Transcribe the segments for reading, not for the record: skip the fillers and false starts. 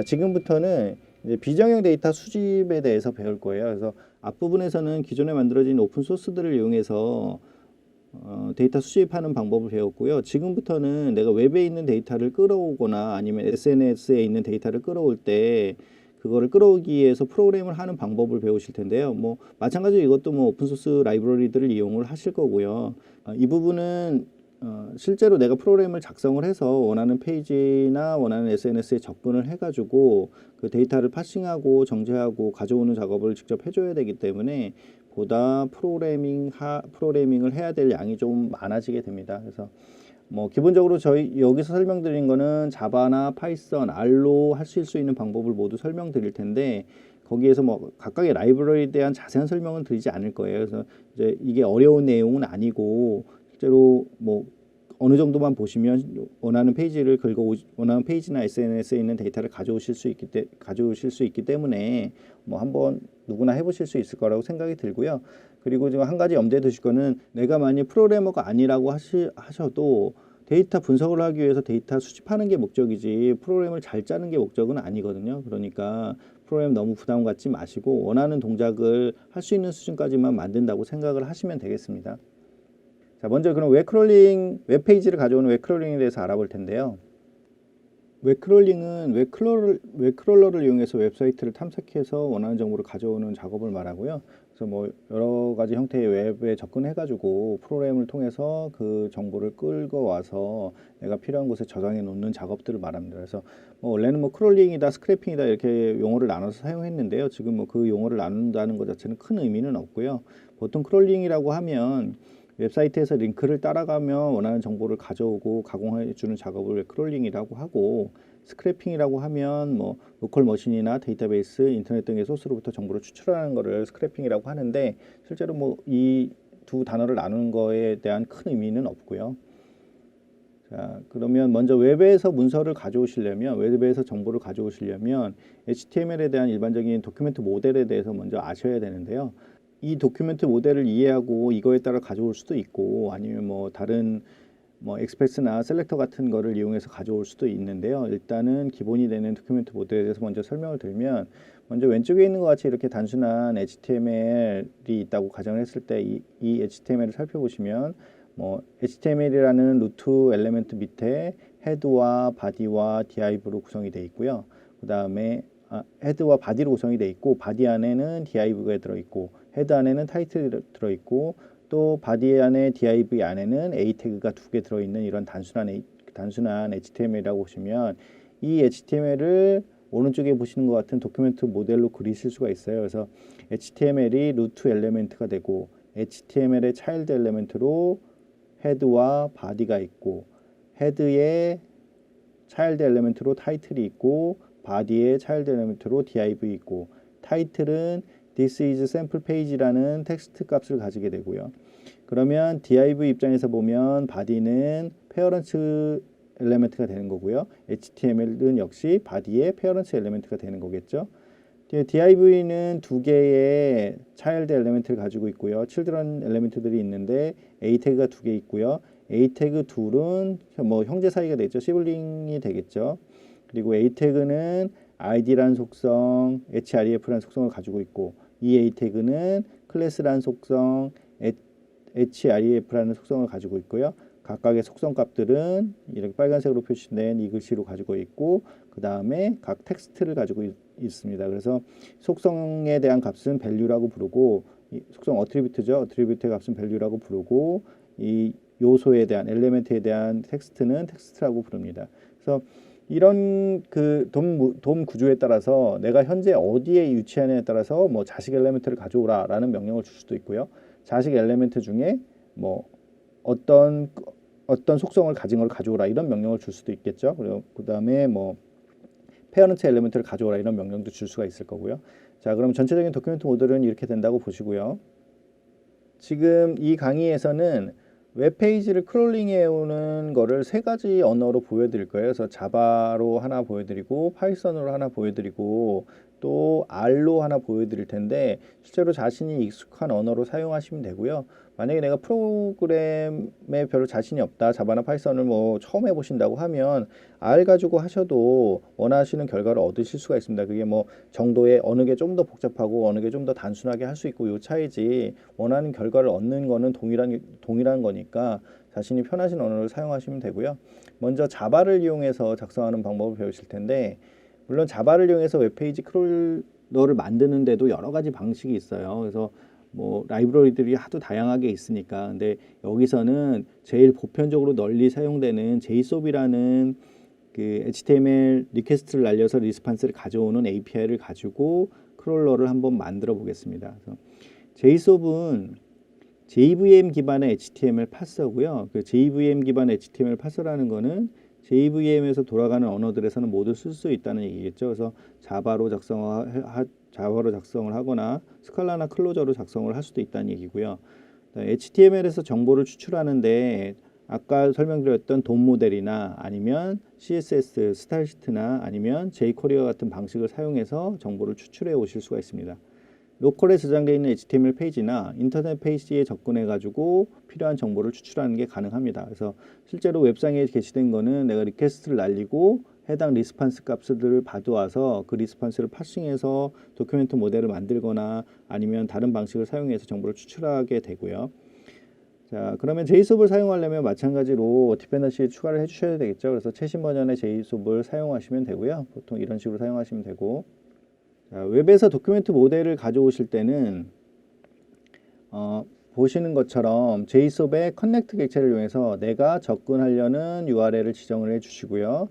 자, 지금부터는 이제 비정형 데이터 수집에 대해서 배울 거예요. 그래서 앞부분에서는 기존에 만들어진 오픈 소스들을 이용해서 데이터 수집하는 방법을 배웠고요. 지금부터는 내가 웹에 있는 데이터를 끌어오거나 아니면 SNS에 있는 데이터를 끌어올 때 그거를 끌어오기 위해서 프로그램을 하는 방법을 배우실 텐데요. 뭐 마찬가지로 이것도 뭐 오픈소스 라이브러리들을 이용을 하실 거고요. 이 부분은 실제로 내가 프로그램을 작성을 해서 원하는 페이지나 원하는 SNS에 접근을 해가지고 그 데이터를 파싱하고 정제하고 가져오는 작업을 직접 해줘야 되기 때문에 보다 프로그래밍을 해야 될 양이 좀 많아지게 됩니다. 그래서 뭐 기본적으로 저희 여기서 설명드린 거는 자바나 파이썬, R로 하실 수 있는 방법을 모두 설명드릴 텐데 거기에서 뭐 각각의 라이브러리에 대한 자세한 설명은 드리지 않을 거예요. 그래서 이제 이게 어려운 내용은 아니고 실제로 뭐 어느 정도만 보시면 원하는 페이지를 원하는 페이지나 SNS에 있는 데이터를 가져오실 수 있기 때문에 뭐 한번 누구나 해보실 수 있을 거라고 생각이 들고요. 그리고 지금 한 가지 염두에 두실 거는 내가 만약 프로그래머가 아니라고 하셔도 데이터 분석을 하기 위해서 데이터 수집하는 게 목적이지 프로그램을 잘 짜는 게 목적은 아니거든요. 그러니까 프로그램 너무 부담 갖지 마시고 원하는 동작을 할 수 있는 수준까지만 만든다고 생각을 하시면 되겠습니다. 자, 먼저 그럼 웹페이지를 가져오는 웹크롤링에 대해서 알아볼 텐데요. 웹크롤링은 웹크롤러를 이용해서 웹사이트를 탐색해서 원하는 정보를 가져오는 작업을 말하고요. 그래서 뭐 여러 가지 형태의 웹에 접근해가지고 프로그램을 통해서 그 정보를 끌고 와서 내가 필요한 곳에 저장해 놓는 작업들을 말합니다. 그래서 뭐 원래는 뭐 크롤링이다, 스크래핑이다 이렇게 용어를 나눠서 사용했는데요. 지금 뭐 그 용어를 나눈다는 것 자체는 큰 의미는 없고요. 보통 크롤링이라고 하면 웹사이트에서 링크를 따라가며 원하는 정보를 가져오고 가공해 주는 작업을 크롤링이라고 하고 스크래핑이라고 하면 뭐 로컬 머신이나 데이터베이스, 인터넷 등의 소스로부터 정보를 추출하는 것을 스크래핑이라고 하는데 실제로 뭐 이 두 단어를 나누는 거에 대한 큰 의미는 없고요. 자, 그러면 먼저 웹에서 정보를 가져오시려면 HTML에 대한 일반적인 도큐멘트 모델에 대해서 먼저 아셔야 되는데요. 이 도큐멘트 모델을 이해하고 이거에 따라 가져올 수도 있고 아니면 뭐 다른 뭐 엑스프레스나 셀렉터 같은 거를 이용해서 가져올 수도 있는데요. 일단은 기본이 되는 도큐멘트 모델에 대해서 먼저 설명을 드리면 먼저 왼쪽에 있는 것 같이 이렇게 단순한 HTML이 있다고 가정을 했을 때 이 HTML을 살펴보시면 뭐 HTML이라는 루트 엘리멘트 밑에 헤드와 바디와 div로 구성이 되어 있고요. 그 다음에 헤드와 바디로 구성이 되어 있고 바디 안에는 div가 들어있고 헤드 안에는 타이틀이 들어있고 또 바디 안에 div 안에는 a 태그가 두 개 들어있는 이런 단순한 HTML이라고 보시면 이 HTML을 오른쪽에 보시는 것 같은 도큐멘트 모델로 그리실 수가 있어요. 그래서 HTML이 루트 엘리멘트가 되고 HTML의 차일드 엘리멘트로 헤드와 바디가 있고 헤드의 차일드 엘리멘트로 타이틀이 있고 바디의 차일드 엘리멘트로 div 있고 타이틀은 This is sample page라는 텍스트 값을 가지게 되고요. 그러면 div 입장에서 보면 바디는 페어런츠 엘리멘트가 되는 거고요. HTML은 역시 바디의 페어런츠 엘리멘트가 되는 거겠죠. div는 두 개의 차일드 엘리멘트를 가지고 있고요. children 엘리멘트들이 있는데 a 태그가 두 개 있고요. a 태그 둘은 뭐 형제 사이가 되겠죠. 시블링이 되겠죠. 그리고 a 태그는 id라는 속성, href라는 속성을 가지고 있고 이 a 태그는 클래스라는 속성, href라는 속성을 가지고 있고요. 각각의 속성 값들은 이렇게 빨간색으로 표시된 이 글씨로 가지고 있고 그 다음에 각 텍스트를 가지고 있습니다. 그래서 속성에 대한 값은 value라고 부르고 속성 어트리뷰트죠. 어트리뷰트의 값은 value라고 부르고 이 요소에 대한 엘리멘트에 대한 텍스트는 텍스트라고 부릅니다. 그래서 이런 그 돔 구조에 따라서 내가 현재 어디에 위치하느냐에 따라서 뭐 자식 엘리멘트를 가져오라라는 명령을 줄 수도 있고요. 자식 엘리멘트 중에 뭐 어떤 속성을 가진 걸 가져오라 이런 명령을 줄 수도 있겠죠. 그리고 그 다음에 뭐 페어런트 엘리멘트를 가져오라 이런 명령도 줄 수가 있을 거고요. 자, 그럼 전체적인 도큐멘트 모델은 이렇게 된다고 보시고요. 지금 이 강의에서는 웹페이지를 크롤링해 오는 거를 세 가지 언어로 보여드릴 거예요. 그래서 자바로 하나 보여드리고 파이썬으로 하나 보여드리고 또 R로 하나 보여드릴 텐데 실제로 자신이 익숙한 언어로 사용하시면 되고요. 만약에 내가 프로그램에 별로 자신이 없다, 자바나 파이썬을 뭐 처음 해보신다고 하면 R 가지고 하셔도 원하시는 결과를 얻으실 수가 있습니다. 그게 뭐 정도의 어느 게 좀 더 복잡하고 어느 게 좀 더 단순하게 할 수 있고 요 차이지, 원하는 결과를 얻는 거는 동일한 거니까 자신이 편하신 언어를 사용하시면 되고요. 먼저 자바를 이용해서 작성하는 방법을 배우실 텐데, 물론 자바를 이용해서 웹페이지 크롤러를 만드는데도 여러 가지 방식이 있어요. 그래서 뭐 라이브러리들이 하도 다양하게 있으니까, 근데 여기서는 제일 보편적으로 널리 사용되는 JSON이라는 그 HTML 리퀘스트를 날려서 리스판스를 가져오는 API를 가지고 크롤러를 한번 만들어 보겠습니다. 그래서 JSON은 JVM 기반의 HTML 파서고요. 그 JVM 기반의 HTML 파서라는 거는 JVM에서 돌아가는 언어들에서는 모두 쓸 수 있다는 얘기겠죠. 그래서 자바로 작성을 하거나 스칼라나 클로저로 작성을 할 수도 있다는 얘기고요. HTML에서 정보를 추출하는데 아까 설명드렸던 돔 모델이나 아니면 CSS, 스타일시트나 아니면 jQuery 같은 방식을 사용해서 정보를 추출해 오실 수가 있습니다. 로컬에 저장되어 있는 HTML 페이지나 인터넷 페이지에 접근해 가지고 필요한 정보를 추출하는 게 가능합니다. 그래서 실제로 웹상에 게시된 거는 내가 리퀘스트를 날리고 해당 리스판스 값들을 받아와서 그 리스판스를 파싱해서 도큐멘트 모델을 만들거나 아니면 다른 방식을 사용해서 정보를 추출하게 되고요. 자, 그러면 JSON을 사용하려면 마찬가지로 디펜던시 추가를 해주셔야 되겠죠. 그래서 최신 버전의 JSON을 사용하시면 되고요. 보통 이런 식으로 사용하시면 되고, 자, 웹에서 도큐멘트 모델을 가져오실 때는 보시는 것처럼 JSON의 커넥트 객체를 이용해서 내가 접근하려는 URL을 지정을 해주시고요.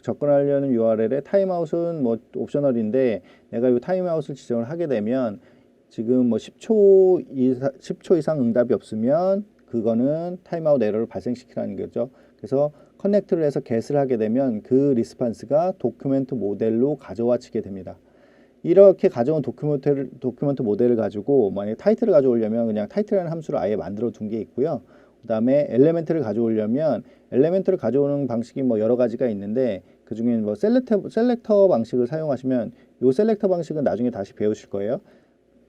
접근하려는 URL의 타임아웃은 뭐 옵셔널인데, 내가 이 타임아웃을 지정을 하게 되면 지금 뭐 10초 이상 응답이 없으면 그거는 타임아웃 에러를 발생시키라는 거죠. 그래서 커넥트를 해서 get을 하게 되면 그 리스판스가 도큐멘트 모델로 가져와지게 됩니다. 이렇게 가져온 도큐멘트 모델을 가지고 만약에 타이틀을 가져오려면 그냥 타이틀이라는 함수를 아예 만들어 둔 게 있고요. 그 다음에 엘리멘트를 가져오려면 엘리멘트를 가져오는 방식이 뭐 여러 가지가 있는데, 그 중에 뭐 셀렉터 방식을 사용하시면, 요 셀렉터 방식은 나중에 다시 배우실 거예요.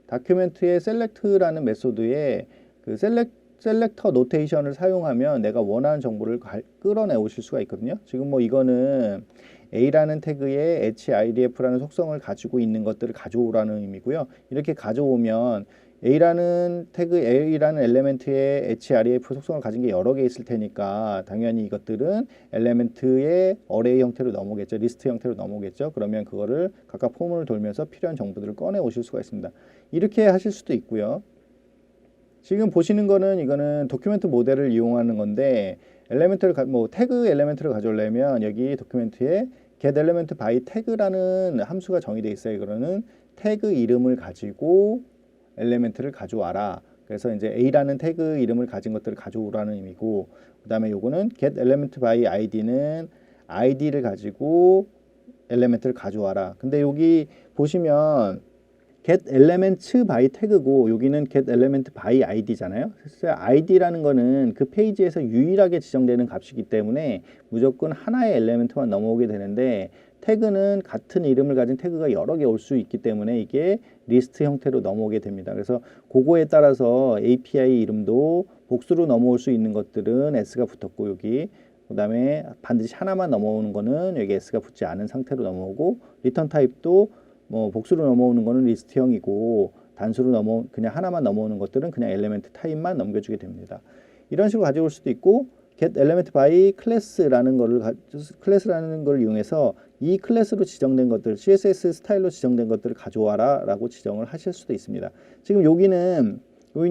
다큐멘트의 셀렉트라는 메소드에 그 셀렉터 노테이션을 사용하면 내가 원하는 정보를 끌어내 오실 수가 있거든요. 지금 뭐 이거는 A라는 태그에 href라는 속성을 가지고 있는 것들을 가져오라는 의미고요. 이렇게 가져오면 A라는 엘리멘트에 href 속성을 가진 게 여러 개 있을 테니까 당연히 이것들은 엘리멘트의 어레이 형태로 넘어오겠죠. 리스트 형태로 넘어오겠죠. 그러면 그거를 각각 포문을 돌면서 필요한 정보들을 꺼내 오실 수가 있습니다. 이렇게 하실 수도 있고요. 지금 보시는 거는 이거는 도큐멘트 모델을 이용하는 건데, 태그 엘리멘트를 가져오려면 여기 도큐멘트에 getElement by tag라는 함수가 정의되어 있어요. 이거는 태그 이름을 가지고 엘리멘트를 가져와라. 그래서 이제 A라는 태그 이름을 가진 것들을 가져오라는 의미고, 그 다음에 요거는 getElement by id는 id를 가지고 엘리멘트를 가져와라. 근데 여기 보시면 getElements by tag고 여기는 getElement by id잖아요. 그래서 id라는 거는 그 페이지에서 유일하게 지정되는 값이기 때문에 무조건 하나의 엘리멘트만 넘어오게 되는데, 태그는 같은 이름을 가진 태그가 여러 개 올 수 있기 때문에 이게 리스트 형태로 넘어오게 됩니다. 그래서 그거에 따라서 API 이름도 복수로 넘어올 수 있는 것들은 s가 붙었고, 여기 그 다음에 반드시 하나만 넘어오는 거는 여기 s가 붙지 않은 상태로 넘어오고, 리턴 타입도 뭐 복수로 넘어오는 거는 리스트형이고, 단수로 그냥 하나만 넘어오는 것들은 그냥 엘리멘트 타입만 넘겨주게 됩니다. 이런 식으로 가져올 수도 있고, getElement by class라는 걸 이용해서 이 클래스로 지정된 것들, CSS 스타일로 지정된 것들을 가져와라 라고 지정을 하실 수도 있습니다. 지금 여기는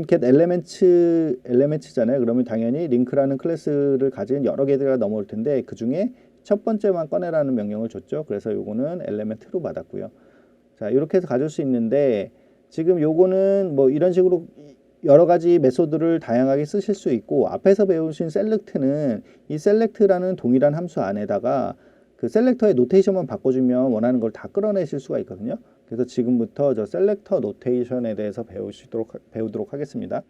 getElements잖아요. 그러면 당연히 링크라는 클래스를 가진 여러 개가 넘어올 텐데, 그 중에 첫 번째만 꺼내라는 명령을 줬죠. 그래서 요거는 엘리멘트로 받았고요. 자, 이렇게 해서 가져올 수 있는데, 지금 요거는 뭐 이런 식으로 여러 가지 메소드를 다양하게 쓰실 수 있고, 앞에서 배우신 셀렉트는 이 셀렉트라는 동일한 함수 안에다가 그 셀렉터의 노테이션만 바꿔주면 원하는 걸 다 끌어내실 수가 있거든요. 그래서 지금부터 저 셀렉터 노테이션에 대해서 배우도록 하겠습니다.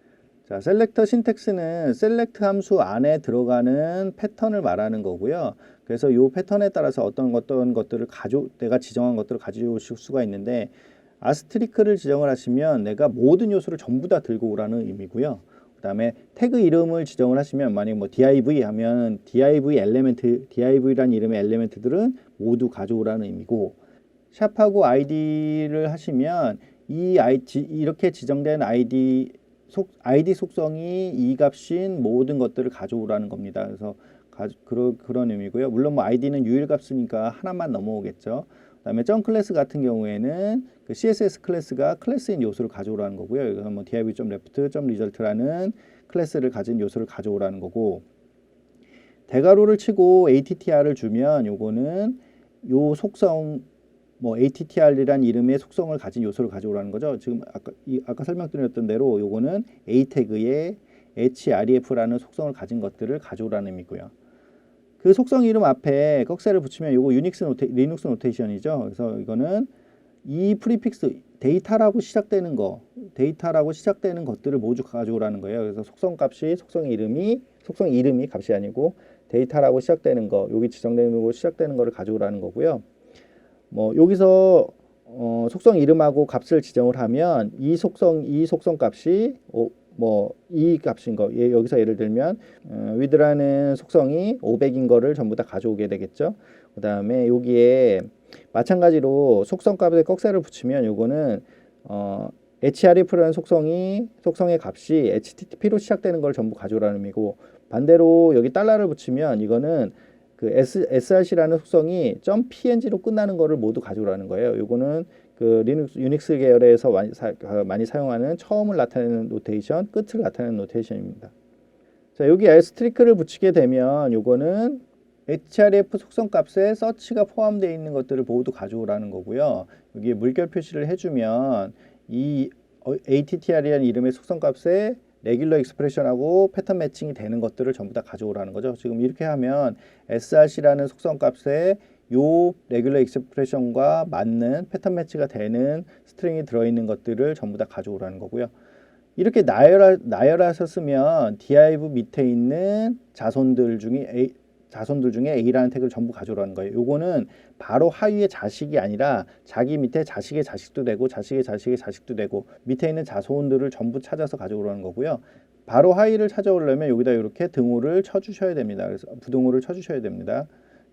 자, 셀렉터 신텍스는 셀렉트 함수 안에 들어가는 패턴을 말하는 거고요. 그래서 요 패턴에 따라서 어떤 것들을 내가 지정한 것들을 가져오실 수가 있는데, 아스트리크를 지정을 하시면 내가 모든 요소를 전부 다 들고 오라는 의미고요. 그 다음에 태그 이름을 지정을 하시면, 만약 뭐 div 하면 div라는 이름의 엘리멘트들은 모두 가져오라는 의미고, 샵하고 id를 하시면 이렇게 지정된 ID 속성이 이 값인 모든 것들을 가져오라는 겁니다. 그래서 그런 의미고요. 물론 뭐 id는 유일 값이니까 하나만 넘어오겠죠. 그다음에 점 클래스 같은 경우에는 그 CSS 클래스가 클래스인 요소를 가져오라는 거고요. 이건 뭐 div.left.result라는 클래스를 가진 요소를 가져오라는 거고, 대괄호를 치고 attr을 주면 요거는 요 속성, 뭐 attr이란 이름의 속성을 가진 요소를 가져오라는 거죠. 지금 아까 설명드렸던 대로 요거는 a 태그에 href라는 속성을 가진 것들을 가져오라는 의미고요. 그 속성 이름 앞에 꺽쇠를 붙이면 요거 리눅스 노테이션이죠. 그래서 이거는 이 프리픽스 데이터라고 시작되는 것들을 모두 가져오라는 거예요. 그래서 속성 이름이 값이 아니고 데이터라고 시작되는 거, 여기 지정되는 거 시작되는 거를 가져오라는 거고요. 뭐 여기서 속성 이름하고 값을 지정을 하면 이 속성 값이 뭐 이 값인 거, 여기서 예를 들면 width라는 속성이 500인 거를 전부 다 가져오게 되겠죠. 그 다음에 여기에 마찬가지로 속성 값에 꺽쇠를 붙이면 요거는 href라는 속성의 값이 http로 시작되는 걸 전부 가져오라는 의미고, 반대로 여기 달러를 붙이면 이거는 그 src라는 속성이 .png로 끝나는 거를 모두 가져오라는 거예요. 요거는 그 유닉스 계열에서 많이 사용하는 처음을 나타내는 노테이션, 끝을 나타내는 노테이션입니다. 자, 여기 a스트리크를 붙이게 되면 요거는 href 속성 값에 서치가 포함되어 있는 것들을 모두 가져오라는 거고요. 여기에 물결 표시를 해주면 이 attr이라는 이름의 속성 값에 레귤러 익스프레션하고 패턴 매칭이 되는 것들을 전부 다 가져오라는 거죠. 지금 이렇게 하면 src라는 속성 값에 요 레귤러 익스프레션과 맞는 패턴 매치가 되는 스트링이 들어있는 것들을 전부 다 가져오라는 거고요. 이렇게 나열하셨으면 div 밑에 있는 자손들 중에 A라는 태그를 전부 가져오라는 거예요. 요거는 바로 하위의 자식이 아니라 자기 밑에 자식의 자식도 되고 자식의 자식의 자식도 되고 밑에 있는 자손들을 전부 찾아서 가져오라는 거고요. 바로 하위를 찾아오려면 여기다 이렇게 등호를 쳐주셔야 됩니다. 그래서 부등호를 쳐주셔야 됩니다.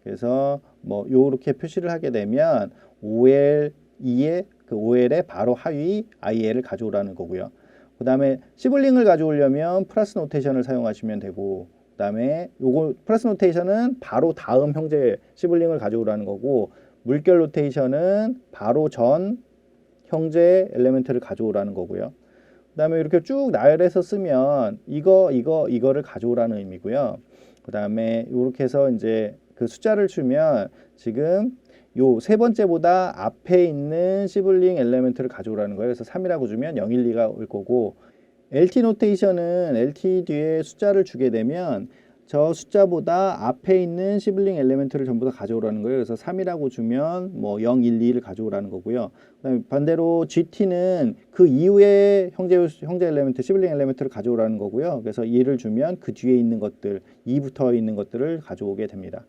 그래서 뭐 요렇게 표시를 하게 되면 OL2의 그 OL의 바로 하위 IL을 가져오라는 거고요. 그 다음에 시블링을 가져오려면 플러스 노테이션을 사용하시면 되고, 그 다음에 요거 플러스 노테이션은 바로 다음 형제 시블링을 가져오라는 거고, 물결 노테이션은 바로 전 형제 엘리멘트를 가져오라는 거고요. 그 다음에 이렇게 쭉 나열해서 쓰면 이거를 가져오라는 의미고요. 그 다음에 이렇게 해서 이제 그 숫자를 주면 지금 요 세 번째보다 앞에 있는 시블링 엘리멘트를 가져오라는 거예요. 그래서 3이라고 주면 0, 1, 2가 올 거고, LT 노테이션은 LT 뒤에 숫자를 주게 되면 저 숫자보다 앞에 있는 시블링 엘리멘트를 전부 다 가져오라는 거예요. 그래서 3이라고 주면 뭐 0, 1, 2를 가져오라는 거고요. 그다음에 반대로 GT는 그 이후에 형제 엘리멘트, 시블링 엘리멘트를 가져오라는 거고요. 그래서 2를 주면 그 뒤에 있는 것들, 2부터 있는 것들을 가져오게 됩니다.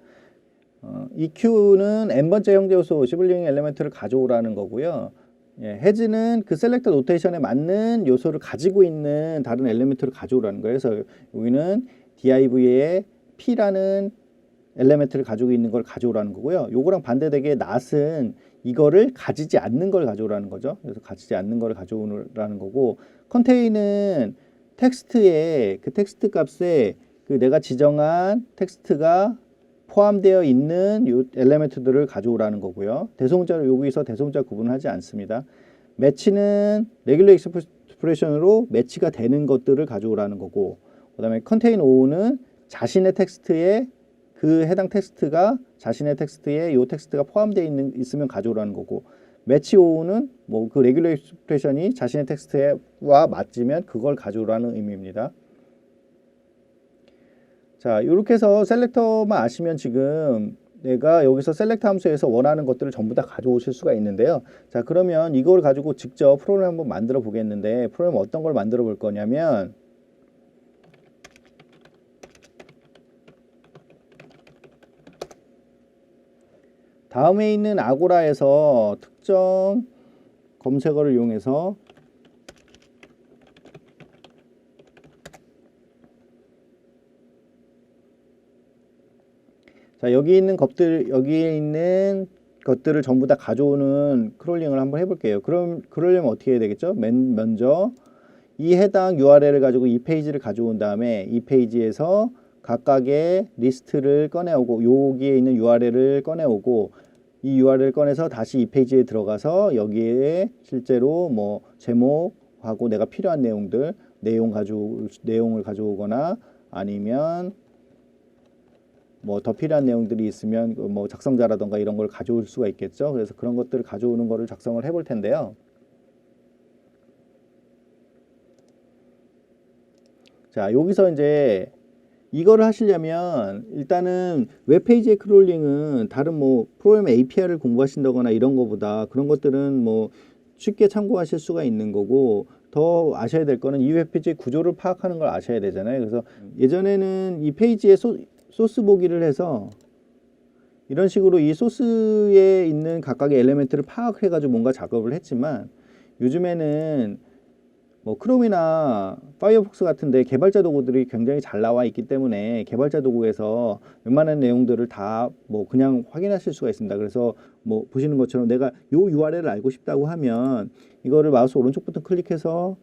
EQ는 n번째 형제 요소 시블링 엘리멘트를 가져오라는 거고요. 헤즈는 그 셀렉터 노테이션에 맞는 요소를 가지고 있는 다른 엘리멘트를 가져오라는 거예요. 그래서 여기는 div에 p라는 엘리멘트를 가지고 있는 걸 가져오라는 거고요. 요거랑 반대되게 not은 이거를 가지지 않는 걸 가져오라는 거죠. 그래서 가지지 않는 걸 가져오라는 거고, contain은 텍스트에 그 텍스트 값에 그 내가 지정한 텍스트가 포함되어 있는 요 엘리멘트들을 가져오라는 거고요. 대소문자로 여기서 대소문자 구분하지 않습니다. 매치는 레귤러 익스프레션으로 매치가 되는 것들을 가져오라는 거고, 그 다음에 컨테인 오는 자신의 텍스트에 그 해당 텍스트가 자신의 텍스트에 요 텍스트가 포함되어 있으면 가져오라는 거고, 매치 오는 뭐 그 레귤러 익스프레션이 자신의 텍스트와 맞으면 그걸 가져오라는 의미입니다. 자, 이렇게 해서 셀렉터만 아시면 지금 내가 여기서 셀렉터 함수에서 원하는 것들을 전부 다 가져오실 수가 있는데요. 자, 그러면 이걸 가지고 직접 프로그램 한번 만들어 보겠는데, 프로그램 어떤 걸 만들어 볼 거냐면, 다음에 있는 아고라에서 특정 검색어를 이용해서 자, 여기에 있는 것들을 전부 다 가져오는 크롤링을 한번 해볼게요. 그러려면 어떻게 해야 되겠죠? 먼저 이 해당 URL을 가지고 이 페이지를 가져온 다음에 이 페이지에서 각각의 리스트를 꺼내오고 여기에 있는 URL을 꺼내오고 이 URL을 꺼내서 다시 이 페이지에 들어가서 여기에 실제로 뭐 제목하고 내가 필요한 내용을 가져오거나 아니면 뭐 더 필요한 내용들이 있으면 뭐 작성자라던가 이런 걸 가져올 수가 있겠죠. 그래서 그런 것들을 가져오는 거를 작성을 해볼 텐데요. 자, 여기서 이제 이거를 하시려면 일단은 웹페이지의 크롤링은 다른 뭐 프로그램 API를 공부하신다거나 이런 거보다 그런 것들은 뭐 쉽게 참고하실 수가 있는 거고, 더 아셔야 될 거는 이 웹페이지의 구조를 파악하는 걸 아셔야 되잖아요. 그래서 예전에는 이 페이지에 소스 보기를 해서 이런 식으로 이 소스에 있는 각각의 엘리멘트를 파악해 가지고 뭔가 작업을 했지만, 요즘에는 뭐 크롬이나 파이어폭스 같은데 개발자 도구들이 굉장히 잘 나와 있기 때문에 개발자 도구에서 웬만한 내용들을 다 뭐 그냥 확인하실 수가 있습니다. 그래서 뭐 보시는 것처럼 내가 요 URL을 알고 싶다고 하면 이거를 마우스 오른쪽 버튼 클릭해서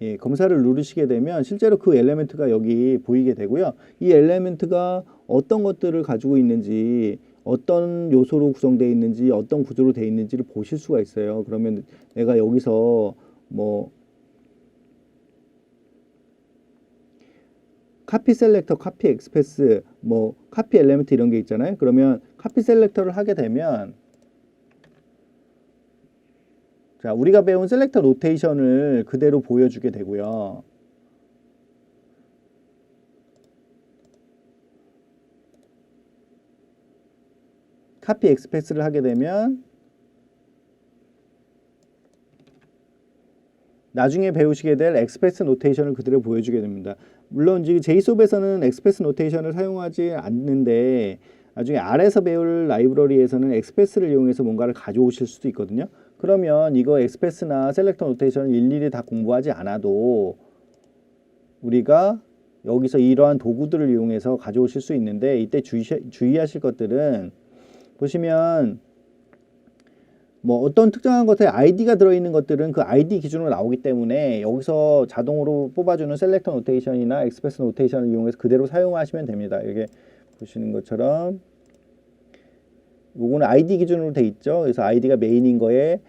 예, 검사를 누르시게 되면 실제로 그 엘리멘트가 여기 보이게 되고요. 이 엘리멘트가 어떤 것들을 가지고 있는지, 어떤 요소로 구성되어 있는지, 어떤 구조로 되어 있는지를 보실 수가 있어요. 그러면 내가 여기서 뭐 카피 셀렉터, 카피 엑스프레스, 뭐 카피 엘리멘트 이런 게 있잖아요. 그러면 카피 셀렉터를 하게 되면 자, 우리가 배운 셀렉터 로테이션을 그대로 보여주게 되고요. 카피 엑스프레스를 하게 되면 나중에 배우시게 될 엑스프레스 노테이션을 그대로 보여주게 됩니다. 물론 지금 JSON에서는 엑스프레스 노테이션을 사용하지 않는데 나중에 R에서 배울 라이브러리에서는 엑스프레스를 이용해서 뭔가를 가져오실 수도 있거든요. 그러면 이거 엑스프레스나 셀렉터 노테이션을 일일이 다 공부하지 않아도 우리가 여기서 이러한 도구들을 이용해서 가져오실 수 있는데, 이때 주의하실 것들은 보시면 뭐 어떤 특정한 것에 아이디가 들어있는 것들은 그 아이디 기준으로 나오기 때문에 여기서 자동으로 뽑아주는 셀렉터 노테이션이나 엑스프레스 노테이션을 이용해서 그대로 사용하시면 됩니다. 이게 보시는 것처럼 요거는 아이디 기준으로 돼 있죠. 그래서 아이디가 메인인 거에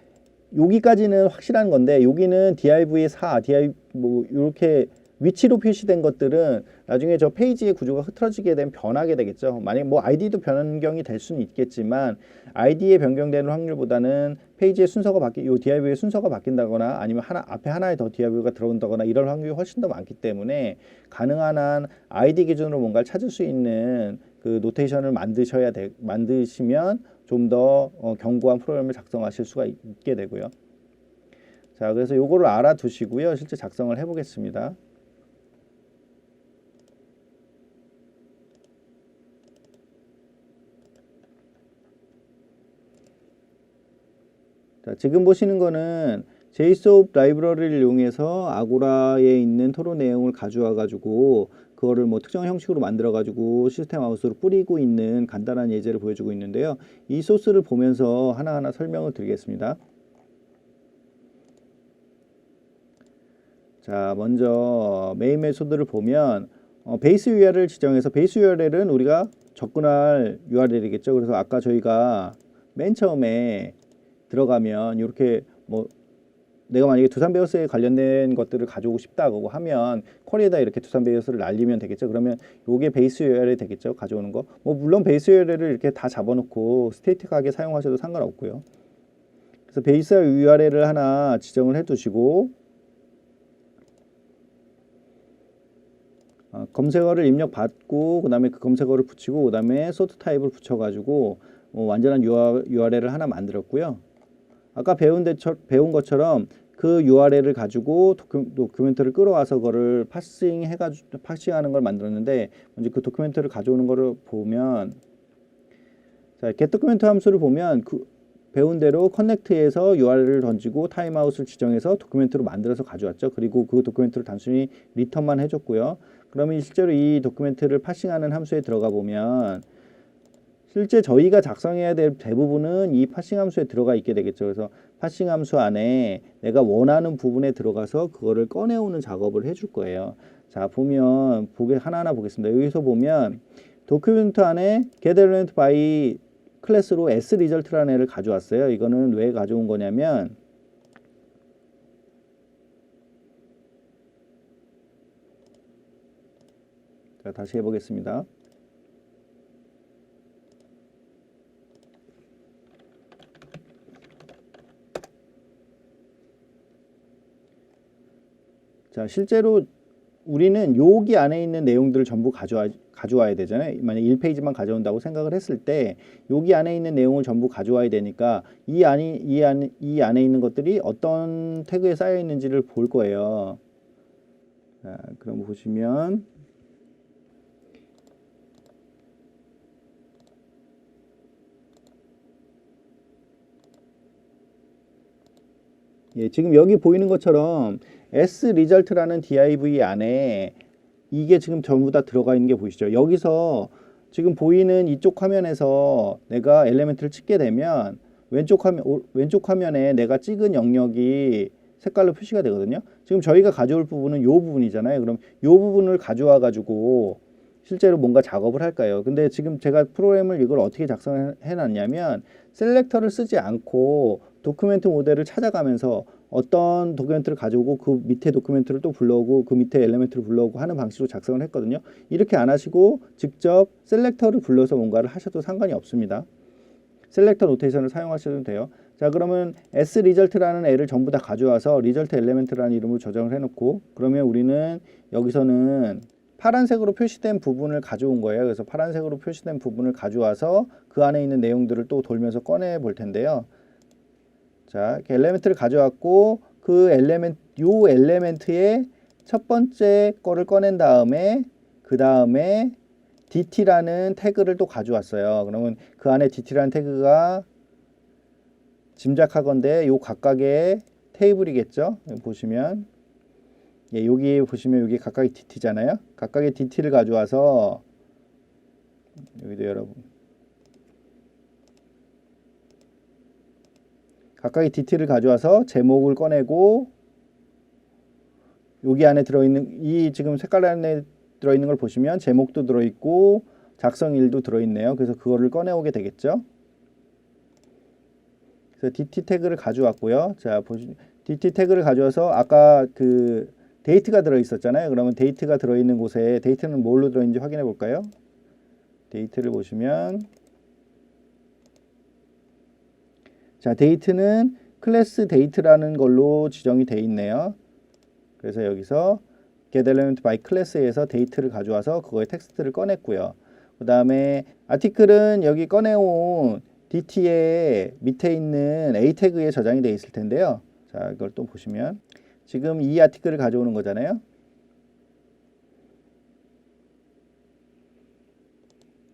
여기까지는 확실한 건데, 여기는 div의 4, div 뭐 이렇게 위치로 표시된 것들은 나중에 저 페이지의 구조가 흐트러지게 되면 변하게 되겠죠. 만약 뭐 아이디도 변경이 될 수는 있겠지만 아이디에 변경되는 확률보다는 페이지의 순서가 요 div의 순서가 바뀐다거나 아니면 앞에 하나의 더 div가 들어온다거나 이럴 확률이 훨씬 더 많기 때문에 가능한 한 아이디 기준으로 뭔가를 찾을 수 있는 그 노테이션을 만드시면 좀 더 견고한 프로그램을 작성하실 수가 있게 되고요. 자, 그래서 요거를 알아두시고요. 실제 작성을 해보겠습니다. 자, 지금 보시는 거는 JSON 라이브러리를 이용해서 아고라에 있는 토론 내용을 가져와 가지고 그거를 뭐 특정 형식으로 만들어 가지고 시스템 하우스로 뿌리고 있는 간단한 예제를 보여주고 있는데요. 이 소스를 보면서 하나하나 설명을 드리겠습니다. 자, 먼저 메인 메소드를 보면 베이스 URL을 지정해서, 베이스 URL은 우리가 접근할 URL이겠죠. 그래서 아까 저희가 맨 처음에 들어가면 이렇게 뭐 내가 만약에 두산베어스에 관련된 것들을 가져오고 싶다고 하면 쿼리에다 이렇게 두산베어스를 날리면 되겠죠. 그러면 요게 베이스 URL이 되겠죠. 가져오는 거. 뭐 물론 베이스 URL을 이렇게 다 잡아놓고 스태틱하게 사용하셔도 상관없고요. 그래서 베이스 URL을 하나 지정을 해두시고 검색어를 입력받고 그 다음에 그 검색어를 붙이고 그 다음에 소트 타입을 붙여가지고 완전한 URL을 하나 만들었고요. 아까 배운 것처럼 그 URL을 가지고 도큐멘트를 끌어와서 그거를 파싱하는 걸 만들었는데, 먼저 그 도큐멘트를 가져오는 거를 보면, 자, getDocument 함수를 보면 배운 대로 커넥트에서 URL을 던지고 타임아웃을 지정해서 도큐멘트로 만들어서 가져왔죠. 그리고 그 도큐멘트를 단순히 리턴만 해줬고요. 그러면 실제로 이 도큐멘트를 파싱하는 함수에 들어가 보면 실제 저희가 작성해야 될 대부분은 이 파싱 함수에 들어가 있게 되겠죠. 그래서 파싱 함수 안에 내가 원하는 부분에 들어가서 그거를 꺼내오는 작업을 해줄 거예요. 자, 보면 하나하나 보겠습니다. 여기서 보면 도큐멘트 안에 getElement by 클래스로 sResult라는 애를 가져왔어요. 이거는 왜 가져온 거냐면 자, 다시 해보겠습니다. 자, 실제로 우리는 여기 안에 있는 내용들을 전부 가져와야 되잖아요. 만약 1페이지만 가져온다고 생각을 했을 때 여기 안에 있는 내용을 전부 가져와야 되니까 이 안에 있는 것들이 어떤 태그에 쌓여 있는지를 볼 거예요. 자, 그럼 보시면 예, 지금 여기 보이는 것처럼 sResult라는 div 안에 이게 지금 전부 다 들어가 있는 게 보이시죠? 여기서 지금 보이는 이쪽 화면에서 내가 엘리멘트를 찍게 되면 왼쪽 화면에 내가 찍은 영역이 색깔로 표시가 되거든요. 지금 저희가 가져올 부분은 이 부분이잖아요. 그럼 이 부분을 가져와 가지고 실제로 뭔가 작업을 할까요? 근데 지금 제가 프로그램을 이걸 어떻게 작성해 놨냐면 셀렉터를 쓰지 않고 도큐멘트 모델을 찾아가면서 어떤 도큐멘트를 가져오고 그 밑에 도큐멘트를 또 불러오고 그 밑에 엘리멘트를 불러오고 하는 방식으로 작성을 했거든요. 이렇게 안 하시고 직접 셀렉터를 불러서 뭔가를 하셔도 상관이 없습니다. 셀렉터 노테이션을 사용하셔도 돼요. 자, 그러면 sResult라는 애를 전부 다 가져와서 result element라는 이름으로 저장을 해놓고 그러면 우리는 여기서는 파란색으로 표시된 부분을 가져온 거예요. 그래서 파란색으로 표시된 부분을 가져와서 그 안에 있는 내용들을 또 돌면서 꺼내 볼 텐데요. 자, 이렇게 엘리멘트를 가져왔고 그 엘리멘트의 첫 번째 거를 꺼낸 다음에 그 다음에 DT라는 태그를 또 가져왔어요. 그러면 그 안에 DT라는 태그가 짐작하건대 요 각각의 테이블이겠죠. 보시면 예, 여기 보시면 여기 각각의 DT잖아요. 각각의 DT를 가져와서 여기도 여러분 각각의 DT를 가져와서 제목을 꺼내고 여기 안에 들어있는 이 지금 색깔 안에 들어있는 걸 보시면 제목도 들어있고 작성일도 들어있네요. 그래서 그거를 꺼내오게 되겠죠. 그래서 DT 태그를 가져왔고요. 자, DT 태그를 가져와서 아까 그 데이트가 들어있었잖아요. 그러면 데이트가 들어있는 곳에 데이트는 뭘로 들어있는지 확인해 볼까요? 데이트를 보시면 자, 데이트는 클래스 데이트라는 걸로 지정이 되어 있네요. 그래서 여기서 getElement by class에서 데이트를 가져와서 그거의 텍스트를 꺼냈고요. 그 다음에 아티클은 여기 꺼내온 DT의 밑에 있는 A 태그에 저장이 되어 있을 텐데요. 자, 이걸 또 보시면 지금 이 아티클을 가져오는 거잖아요.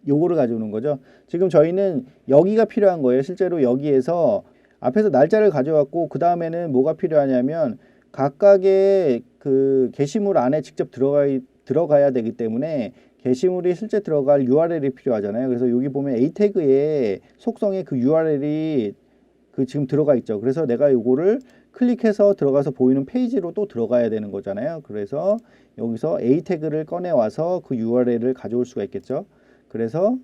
요거를 가져오는 거죠. 지금 저희는 여기가 필요한 거예요. 실제로 여기에서 앞에서 날짜를 가져왔고 그 다음에는 뭐가 필요하냐면 각각의 그 게시물 안에 직접 들어가야 되기 때문에 게시물이 실제 들어갈 URL이 필요하잖아요. 그래서 여기 보면 A 태그의 속성에 그 URL이 그 지금 들어가 있죠. 그래서 내가 요거를 클릭해서 들어가서 보이는 페이지로 또 들어가야 되는 거잖아요. 그래서 여기서 A 태그를 꺼내 와서 그 URL을 가져올 수가 있겠죠. 그래서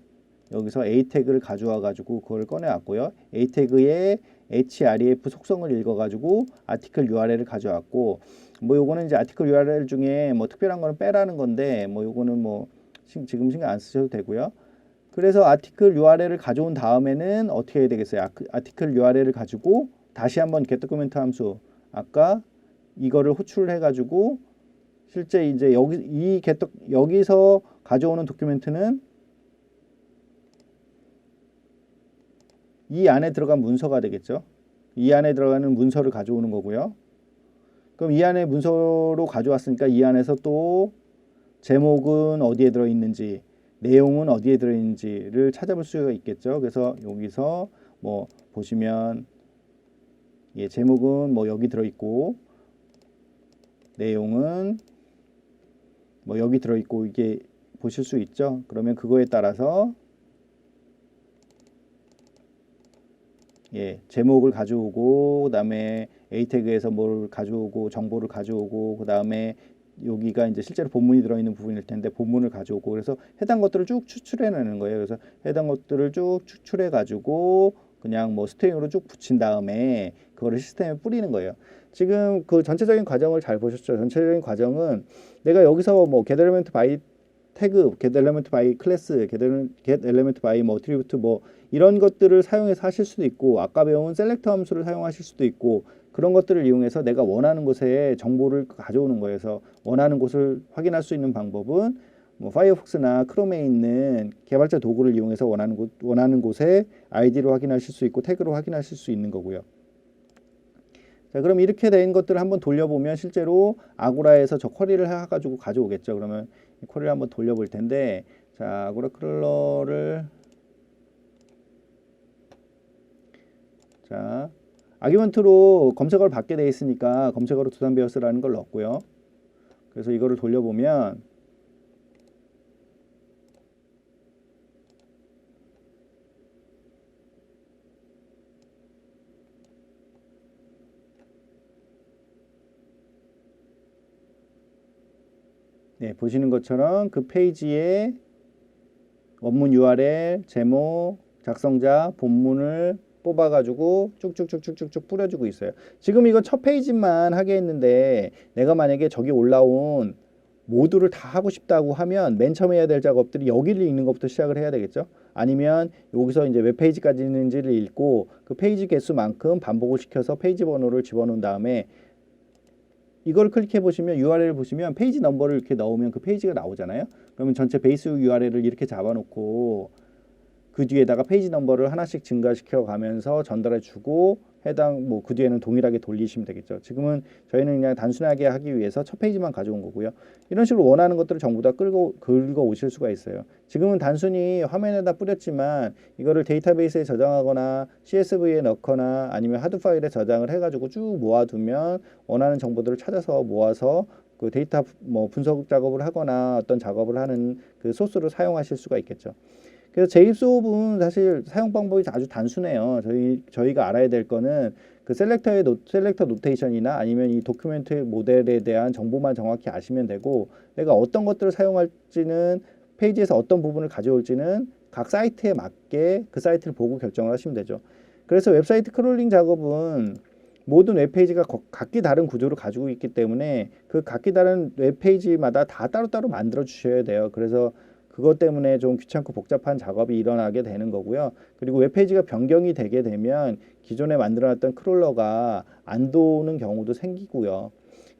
여기서 A 태그를 가져와 가지고 그걸 꺼내 왔고요. A 태그의 href 속성을 읽어 가지고 아티클 URL을 가져왔고 뭐 요거는 이제 아티클 URL 중에 뭐 특별한 거는 빼라는 건데 뭐 요거는 뭐 지금 신경 안 쓰셔도 되고요. 그래서 아티클 URL을 가져온 다음에는 어떻게 해야 되겠어요? 아티클 URL을 가지고 다시 한번 getDocument 함수 아까 이거를 호출을 해 가지고 실제 이제 여기서 가져오는 도큐멘트는 이 안에 들어간 문서가 되겠죠. 이 안에 들어가는 문서를 가져오는 거고요. 그럼 이 안에 문서로 가져왔으니까 이 안에서 또 제목은 어디에 들어있는지, 내용은 어디에 들어있는지를 찾아볼 수가 있겠죠. 그래서 여기서 뭐 보시면 예, 제목은 뭐 여기 들어있고 내용은 뭐 여기 들어있고 이게 보실 수 있죠. 그러면 그거에 따라서 예, 제목을 가져오고 그다음에 A 태그에서 뭘 가져오고 정보를 가져오고 그다음에 여기가 이제 실제로 본문이 들어있는 부분일 텐데 본문을 가져오고 그래서 해당 것들을 쭉 추출해내는 거예요. 그래서 해당 것들을 쭉 추출해 가지고 그냥 뭐 스트링으로 쭉 붙인 다음에 그거를 시스템에 뿌리는 거예요. 지금 그 전체적인 과정을 잘 보셨죠? 전체적인 과정은 내가 여기서 뭐 get element by 태그, get element by 클래스, get element by 뭐 attribute 뭐 이런 것들을 사용해서 하실 수도 있고 아까 배운 셀렉터 함수를 사용하실 수도 있고 그런 것들을 이용해서 내가 원하는 곳에 정보를 가져오는 거예요. 그래서 원하는 곳을 확인할 수 있는 방법은 뭐 파이어폭스나 크롬에 있는 개발자 도구를 이용해서 원하는 곳에 아이디로 확인하실 수 있고 태그로 확인하실 수 있는 거고요. 자, 그럼 이렇게 된 것들을 한번 돌려보면 실제로 아고라에서 저 쿼리를 해가지고 가져오겠죠. 그러면 이 쿼리를 한번 돌려볼 텐데, 자, 아고라 크롤러를 자, 아규먼트로 검색어를 받게 돼 있으니까 검색어로 두산 베어스라는 걸 넣었고요. 그래서 이거를 돌려보면 네, 보시는 것처럼 그 페이지에 원문 URL, 제목, 작성자, 본문을 뽑아가지고 쭉쭉쭉쭉쭉 뿌려주고 있어요. 지금 이건 첫 페이지만 하게 했는데 내가 만약에 저기 올라온 모두를 다 하고 싶다고 하면 맨 처음 해야 될 작업들이 여기를 읽는 것부터 시작을 해야 되겠죠. 아니면 여기서 이제 몇 페이지까지 있는지를 읽고 그 페이지 개수만큼 반복을 시켜서 페이지 번호를 집어넣은 다음에 이걸 클릭해 보시면 URL을 보시면 페이지 넘버를 이렇게 넣으면 그 페이지가 나오잖아요. 그러면 전체 베이스 URL을 이렇게 잡아놓고 그 뒤에다가 페이지 넘버를 하나씩 증가시켜 가면서 전달해 주고 해당 뭐 그 뒤에는 동일하게 돌리시면 되겠죠. 지금은 저희는 그냥 단순하게 하기 위해서 첫 페이지만 가져온 거고요. 이런 식으로 원하는 것들을 전부 다 긁어 오실 수가 있어요. 지금은 단순히 화면에다 뿌렸지만 이거를 데이터베이스에 저장하거나 CSV에 넣거나 아니면 하드 파일에 저장을 해가지고 쭉 모아두면 원하는 정보들을 찾아서 모아서 그 데이터 뭐 분석 작업을 하거나 어떤 작업을 하는 그 소스로 사용하실 수가 있겠죠. 그래서 제입소업은 사실 사용 방법이 아주 단순해요. 저희가 알아야 될 거는 그 셀렉터 노테이션이나 아니면 이 도큐멘트 모델에 대한 정보만 정확히 아시면 되고 내가 어떤 것들을 사용할지는 페이지에서 어떤 부분을 가져올지는 각 사이트에 맞게 그 사이트를 보고 결정을 하시면 되죠. 그래서 웹사이트 크롤링 작업은 모든 웹페이지가 각기 다른 구조를 가지고 있기 때문에 그 각기 다른 웹페이지마다 다 따로따로 만들어 주셔야 돼요. 그래서 그것 때문에 좀 귀찮고 복잡한 작업이 일어나게 되는 거고요. 그리고 웹페이지가 변경이 되게 되면 기존에 만들어놨던 크롤러가 안 도는 경우도 생기고요.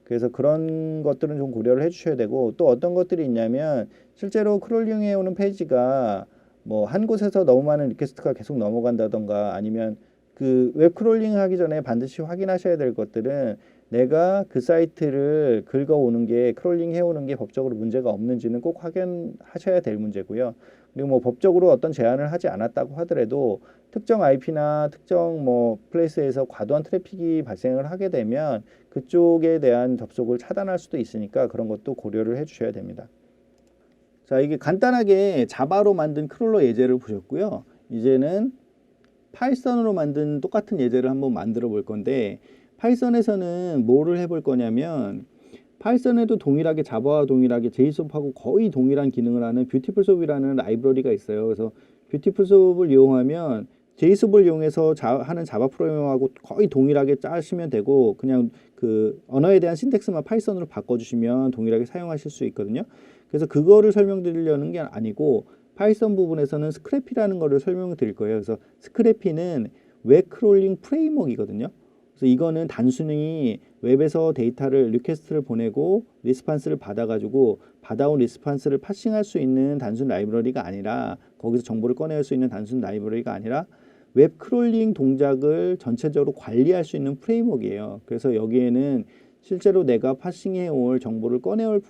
그래서 그런 것들은 좀 고려를 해주셔야 되고 또 어떤 것들이 있냐면 실제로 크롤링해 오는 페이지가 뭐 한 곳에서 너무 많은 리퀘스트가 계속 넘어간다던가 아니면 그 웹 크롤링 하기 전에 반드시 확인하셔야 될 것들은 내가 그 사이트를 긁어오는 게 크롤링 해오는 게 법적으로 문제가 없는지는 꼭 확인하셔야 될 문제고요. 그리고 뭐 법적으로 어떤 제한을 하지 않았다고 하더라도 특정 IP나 특정 뭐 플레이스에서 과도한 트래픽이 발생을 하게 되면 그쪽에 대한 접속을 차단할 수도 있으니까 그런 것도 고려를 해주셔야 됩니다. 자, 이게 간단하게 자바로 만든 크롤러 예제를 보셨고요. 이제는 파이썬으로 만든 똑같은 예제를 한번 만들어 볼 건데 파이썬에서는 뭐를 해볼 거냐면 파이썬에도 동일하게 자바와 동일하게 JSON하고 거의 동일한 기능을 하는 뷰티풀소프이라는 라이브러리가 있어요. 그래서 뷰티풀소프를 이용하면 JSON을 이용해서 하는 자바 프로그램하고 거의 동일하게 짜시면 되고 그냥 그 언어에 대한 신텍스만 파이썬으로 바꿔주시면 동일하게 사용하실 수 있거든요. 그래서 그거를 설명드리려는 게 아니고 파이썬 부분에서는 스크래피라는 거를 설명드릴 거예요. 그래서 스크래피는 웹 크롤링 프레임워크이거든요. 그래서 이거는 단순히 웹에서 데이터를 리퀘스트를 보내고 리스판스를 받아가지고 받아온 리스판스를 파싱할 수 있는 단순 라이브러리가 아니라 거기서 정보를 꺼낼 수 있는 단순 라이브러리가 아니라 웹 크롤링 동작을 전체적으로 관리할 수 있는 프레임워크이에요. 그래서 여기에는 실제로 내가 파싱해 올 정보를 꺼내올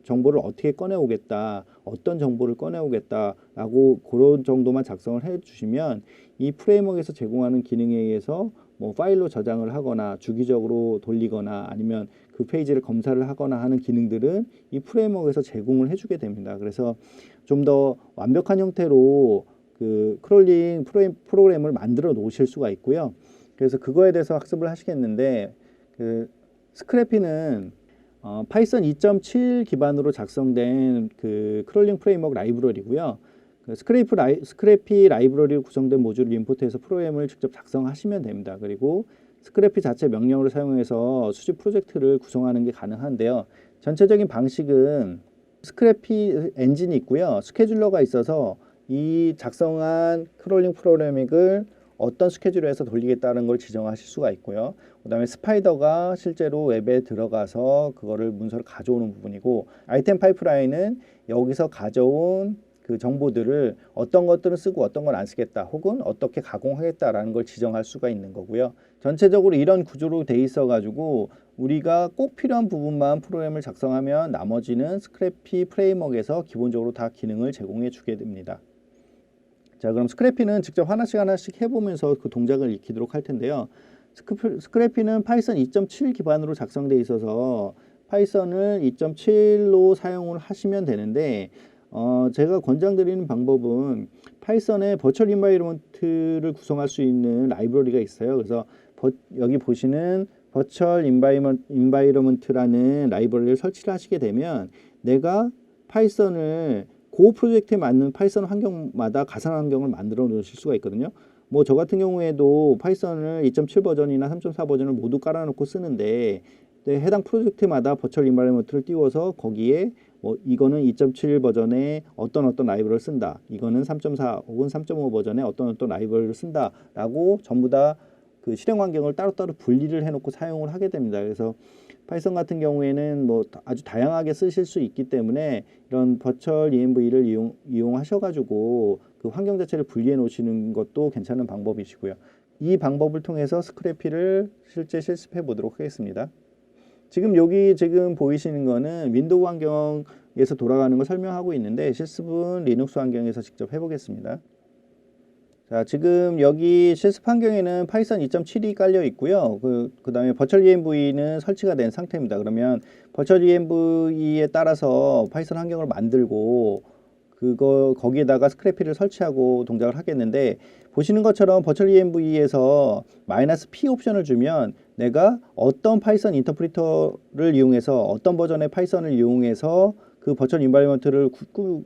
정보를 어떻게 꺼내오겠다, 어떤 정보를 꺼내오겠다라고 그런 정도만 작성을 해주시면 이 프레임워크에서 제공하는 기능에 의해서 뭐 파일로 저장을 하거나 주기적으로 돌리거나 아니면 그 페이지를 검사를 하거나 하는 기능들은 이 프레임워크에서 제공을 해주게 됩니다. 그래서 좀 더 완벽한 형태로 그 크롤링 프로그램을 만들어 놓으실 수가 있고요. 그래서 그거에 대해서 학습을 하시겠는데 그 스크래피는 파이썬 2.7 기반으로 작성된 그 크롤링 프레임워크 라이브러리고요. 그 스크래피 라이브러리로 구성된 모듈을 임포트해서 프로그램을 직접 작성하시면 됩니다. 그리고 스크래피 자체 명령어를 사용해서 수집 프로젝트를 구성하는 게 가능한데요. 전체적인 방식은 스크래피 엔진이 있고요. 스케줄러가 있어서 이 작성한 크롤링 프로그래밍을 어떤 스케줄에서 돌리겠다는 걸 지정하실 수가 있고요. 그 다음에 스파이더가 실제로 웹에 들어가서 그거를 문서를 가져오는 부분이고, 아이템 파이프라인은 여기서 가져온 그 정보들을 어떤 것들은 쓰고 어떤 건 안 쓰겠다, 혹은 어떻게 가공하겠다라는 걸 지정할 수가 있는 거고요. 전체적으로 이런 구조로 돼 있어 가지고 우리가 꼭 필요한 부분만 프로그램을 작성하면 나머지는 스크래피 프레임워크에서 기본적으로 다 기능을 제공해 주게 됩니다. 자, 그럼 스크래피는 직접 하나씩 해보면서 그 동작을 익히도록 할 텐데요. 스크래피는 파이썬 2.7 기반으로 작성되어 있어서 파이썬을 2.7로 사용을 하시면 되는데, 제가 권장드리는 방법은 파이썬의 버추얼 인바이러먼트를 구성할 수 있는 라이브러리가 있어요. 그래서 여기 보시는 버추얼 인바이러먼트라는 라이브러리를 설치를 하시게 되면 내가 파이썬을 그 프로젝트에 맞는 파이썬 환경마다 가상 환경을 만들어 놓으실 수가 있거든요. 뭐 저 같은 경우에도 파이썬을 2.7 버전이나 3.4 버전을 모두 깔아놓고 쓰는데 해당 프로젝트마다 버추얼 인바이러먼트를 띄워서 거기에 뭐 이거는 2.7 버전의 어떤 라이브러리를 쓴다, 이거는 3.4 혹은 3.5 버전의 어떤 라이브러리를 쓴다라고 전부 다 그 실행 환경을 따로따로 분리를 해놓고 사용을 하게 됩니다. 그래서 파이썬 같은 경우에는 뭐 아주 다양하게 쓰실 수 있기 때문에 이런 버추얼 env를 이용하셔가지고 그 환경 자체를 분리해 놓으시는 것도 괜찮은 방법이시고요. 이 방법을 통해서 스크래피를 실제 실습해 보도록 하겠습니다. 지금 보이시는 거는 윈도우 환경에서 돌아가는 걸 설명하고 있는데 실습은 리눅스 환경에서 직접 해보겠습니다. 자, 지금 여기 실습 환경에는 파이썬 2.7이 깔려 있고요. 그 다음에 버추얼 env는 설치가 된 상태입니다. 그러면 버추얼 env에 따라서 파이썬 환경을 만들고 거기에다가 스크래피를 설치하고 동작을 하겠는데, 보시는 것처럼 버추얼 env에서 -p 옵션을 주면 내가 어떤 파이썬 인터프리터를 이용해서 어떤 버전의 파이썬을 이용해서 그 버추얼 인바이러먼트를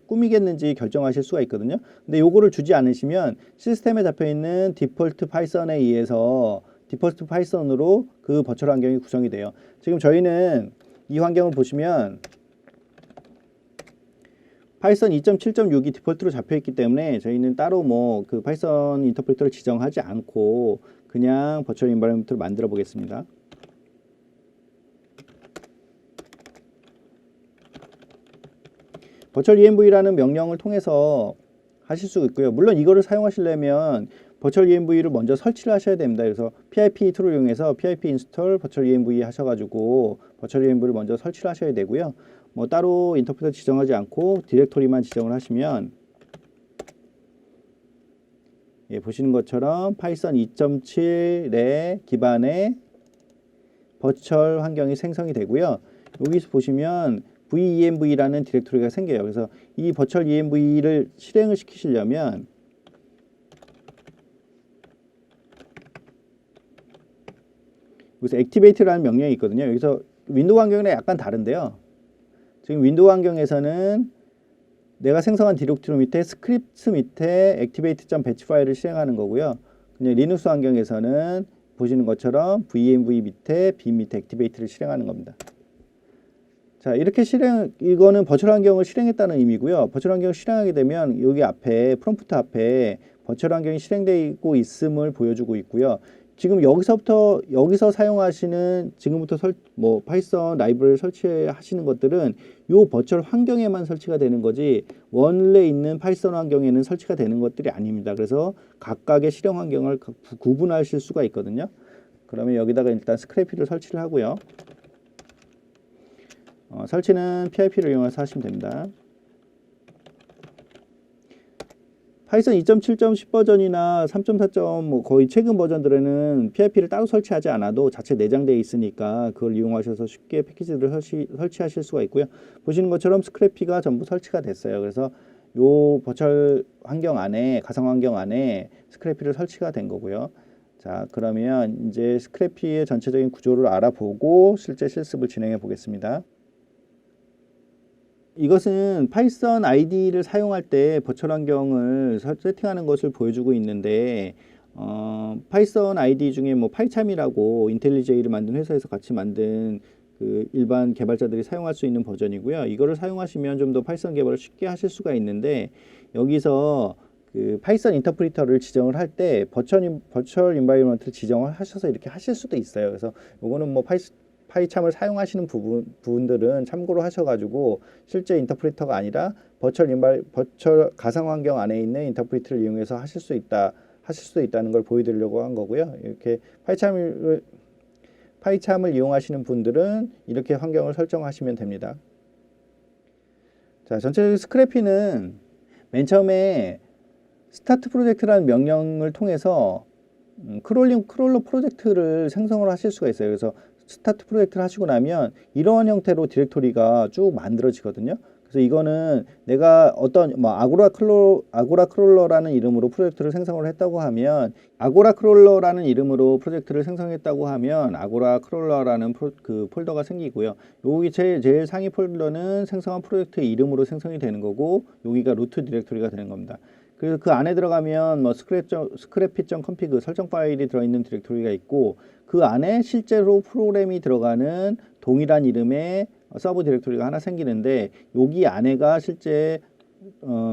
꾸미겠는지 결정하실 수가 있거든요. 근데 요거를 주지 않으시면 시스템에 잡혀 있는 디폴트 파이썬에 의해서 디폴트 파이썬으로 그 버추얼 환경이 구성이 돼요. 지금 저희는 이 환경을 보시면 파이썬 2.7.6이 디폴트로 잡혀 있기 때문에 저희는 따로 뭐 그 파이썬 인터프리터를 지정하지 않고 그냥 버추얼 인바이러먼트를 만들어 보겠습니다. 버추얼 env라는 명령을 통해서 하실 수 있고요. 물론 이거를 사용하시려면 버추얼 env를 먼저 설치를 하셔야 됩니다. 그래서 pip 툴을 이용해서 pip install 버추얼 env 하셔가지고 버추얼 env를 먼저 설치를 하셔야 되고요. 뭐 따로 인터프레터 지정하지 않고 디렉토리만 지정을 하시면, 예, 보시는 것처럼 파이썬 2.7의 기반의 버추얼 환경이 생성이 되고요. 여기서 보시면 venv라는 디렉토리가 생겨요. 그래서 이 버추얼 env를 실행을 시키시려면 여기서 activate라는 명령이 있거든요. 여기서 윈도우 환경이랑 약간 다른데요. 지금 윈도우 환경에서는 내가 생성한 디렉토리 밑에 스크립트 밑에 activate.batch 파일을 실행하는 거고요. 그냥 리눅스 환경에서는 보시는 것처럼 venv 밑에 bin 밑에 activate를 실행하는 겁니다. 자, 이렇게 이거는 버추얼 환경을 실행했다는 의미고요. 버추얼 환경을 실행하게 되면 여기 앞에 프롬프트 앞에 버추얼 환경이 실행되고 있음을 보여주고 있고요. 지금 여기서 사용하시는 지금부터 파이썬 라이브러리를 설치하시는 것들은 요 버추얼 환경에만 설치가 되는 거지 원래 있는 파이썬 환경에는 설치가 되는 것들이 아닙니다. 그래서 각각의 실행 환경을 구분하실 수가 있거든요. 그러면 여기다가 일단 스크래피를 설치를 하고요. 설치는 PIP를 이용해서 하시면 됩니다. 파이썬 2.7.10 버전이나 3.4. 뭐 거의 최근 버전들에는 PIP를 따로 설치하지 않아도 자체 내장되어 있으니까 그걸 이용하셔서 쉽게 패키지를 설치하실 수가 있고요. 보시는 것처럼 스크래피가 전부 설치가 됐어요. 그래서 요 버추얼 환경 안에, 가상 환경 안에 스크래피를 설치가 된 거고요. 자, 그러면 이제 스크래피의 전체적인 구조를 알아보고 실제 실습을 진행해 보겠습니다. 이것은 파이썬 ID를 사용할 때 버추얼 환경을 세팅하는 것을 보여주고 있는데, 파이썬 ID 중에 뭐 파이참이라고 인텔리제이를 만든 회사에서 같이 만든 그 일반 개발자들이 사용할 수 있는 버전이고요. 이거를 사용하시면 좀 더 파이썬 개발을 쉽게 하실 수가 있는데, 여기서 그 파이썬 인터프리터를 지정을 할 때 버추얼 인바이러먼트를 지정을 하셔서 이렇게 하실 수도 있어요. 그래서 요거는 뭐 파이참을 사용하시는 부분들은 참고로 하셔가지고 실제 인터프리터가 아니라 버추얼 가상 환경 안에 있는 인터프리터를 이용해서 하실 수 있다는 걸 보여드리려고 한 거고요. 이렇게 파이참을 이용하시는 분들은 이렇게 환경을 설정하시면 됩니다. 자, 전체적인 스크래피는 맨 처음에 스타트 프로젝트라는 명령을 통해서 크롤러 프로젝트를 생성을 하실 수가 있어요. 그래서 스타트 프로젝트를 하시고 나면 이러한 형태로 디렉토리가 쭉 만들어지거든요. 그래서 이거는 내가 어떤 뭐 아고라 크롤러라는 이름으로 프로젝트를 생성을 했다고 하면 아고라 크롤러라는 그 폴더가 생기고요. 여기 제일 상위 폴더는 생성한 프로젝트의 이름으로 생성이 되는 거고, 여기가 루트 디렉토리가 되는 겁니다. 그래서 그 안에 들어가면 뭐 scrappy.config 설정 파일이 들어있는 디렉토리가 있고, 그 안에 실제로 프로그램이 들어가는 동일한 이름의 서브 디렉토리가 하나 생기는데, 여기 안에가 실제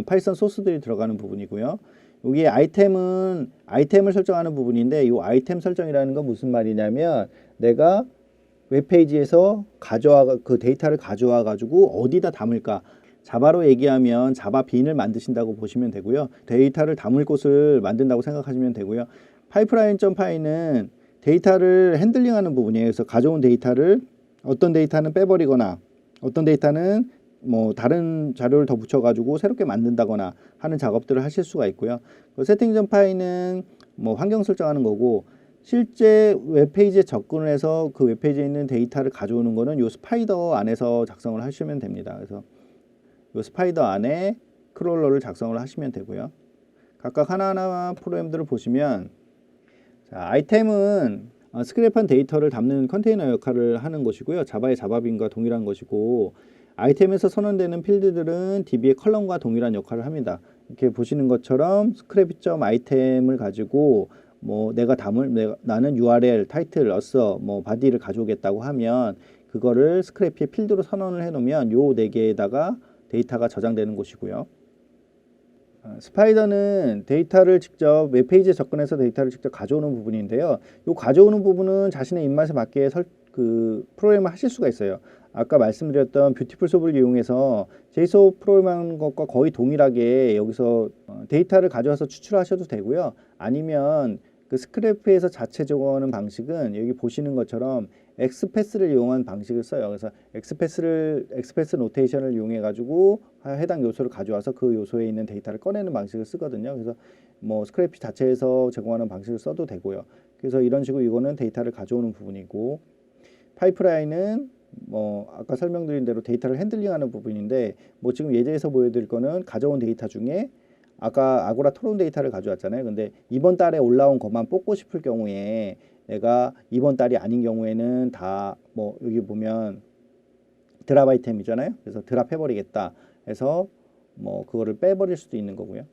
파이썬 소스들이 들어가는 부분이고요. 여기 아이템을 설정하는 부분인데, 이 아이템 설정이라는 건 무슨 말이냐면, 내가 웹페이지에서 그 데이터를 가져와 가지고 어디다 담을까, 자바로 얘기하면 자바 빈을 만드신다고 보시면 되고요. 데이터를 담을 곳을 만든다고 생각하시면 되고요. 파이프라인.py는 데이터를 핸들링하는 부분이에요. 그래서 가져온 데이터를 어떤 데이터는 빼버리거나 어떤 데이터는 뭐 다른 자료를 더 붙여가지고 새롭게 만든다거나 하는 작업들을 하실 수가 있고요. 세팅.py는 뭐 환경 설정하는 거고, 실제 웹페이지에 접근을 해서 그 웹페이지에 있는 데이터를 가져오는 거는 요 스파이더 안에서 작성을 하시면 됩니다. 그래서 요 스파이더 안에 크롤러를 작성을 하시면 되고요. 각각 하나하나 프로그램들을 보시면, 자, 아이템은 스크랩한 데이터를 담는 컨테이너 역할을 하는 것이고요. 자바의 자바빈과 동일한 것이고, 아이템에서 선언되는 필드들은 DB의 컬럼과 동일한 역할을 합니다. 이렇게 보시는 것처럼 스크래피.아이템을 가지고 뭐 나는 URL, 타이틀, 어서, 뭐 바디를 가져오겠다고 하면 그거를 스크래피의 필드로 선언을 해놓으면 요 4개에다가 데이터가 저장되는 곳이고요. 스파이더는 데이터를 직접 웹페이지에 접근해서 데이터를 직접 가져오는 부분인데요. 이 가져오는 부분은 자신의 입맛에 맞게 프로그램을 하실 수가 있어요. 아까 말씀드렸던 뷰티풀 솝을 이용해서 JSON 프로그램하는 것과 거의 동일하게 여기서 데이터를 가져와서 추출하셔도 되고요. 아니면 그 스크래프에서 자체 적용하는 방식은 여기 보시는 것처럼 엑스패스를 이용한 방식을 써요. 그래서 엑스패스 노테이션을 이용해 가지고 해당 요소를 가져와서 그 요소에 있는 데이터를 꺼내는 방식을 쓰거든요. 그래서 뭐 스크래피 자체에서 제공하는 방식을 써도 되고요. 그래서 이런 식으로 이거는 데이터를 가져오는 부분이고, 파이프라인은 뭐 아까 설명드린 대로 데이터를 핸들링하는 부분인데, 뭐 지금 예제에서 보여드릴 거는 가져온 데이터 중에 아까 아고라 토론 데이터를 가져왔잖아요. 근데 이번 달에 올라온 것만 뽑고 싶을 경우에, 내가 이번 달이 아닌 경우에는 다 뭐 여기 보면 드랍 아이템이잖아요. 그래서 드랍 해버리겠다 해서 뭐 그거를 빼버릴 수도 있는 거고요.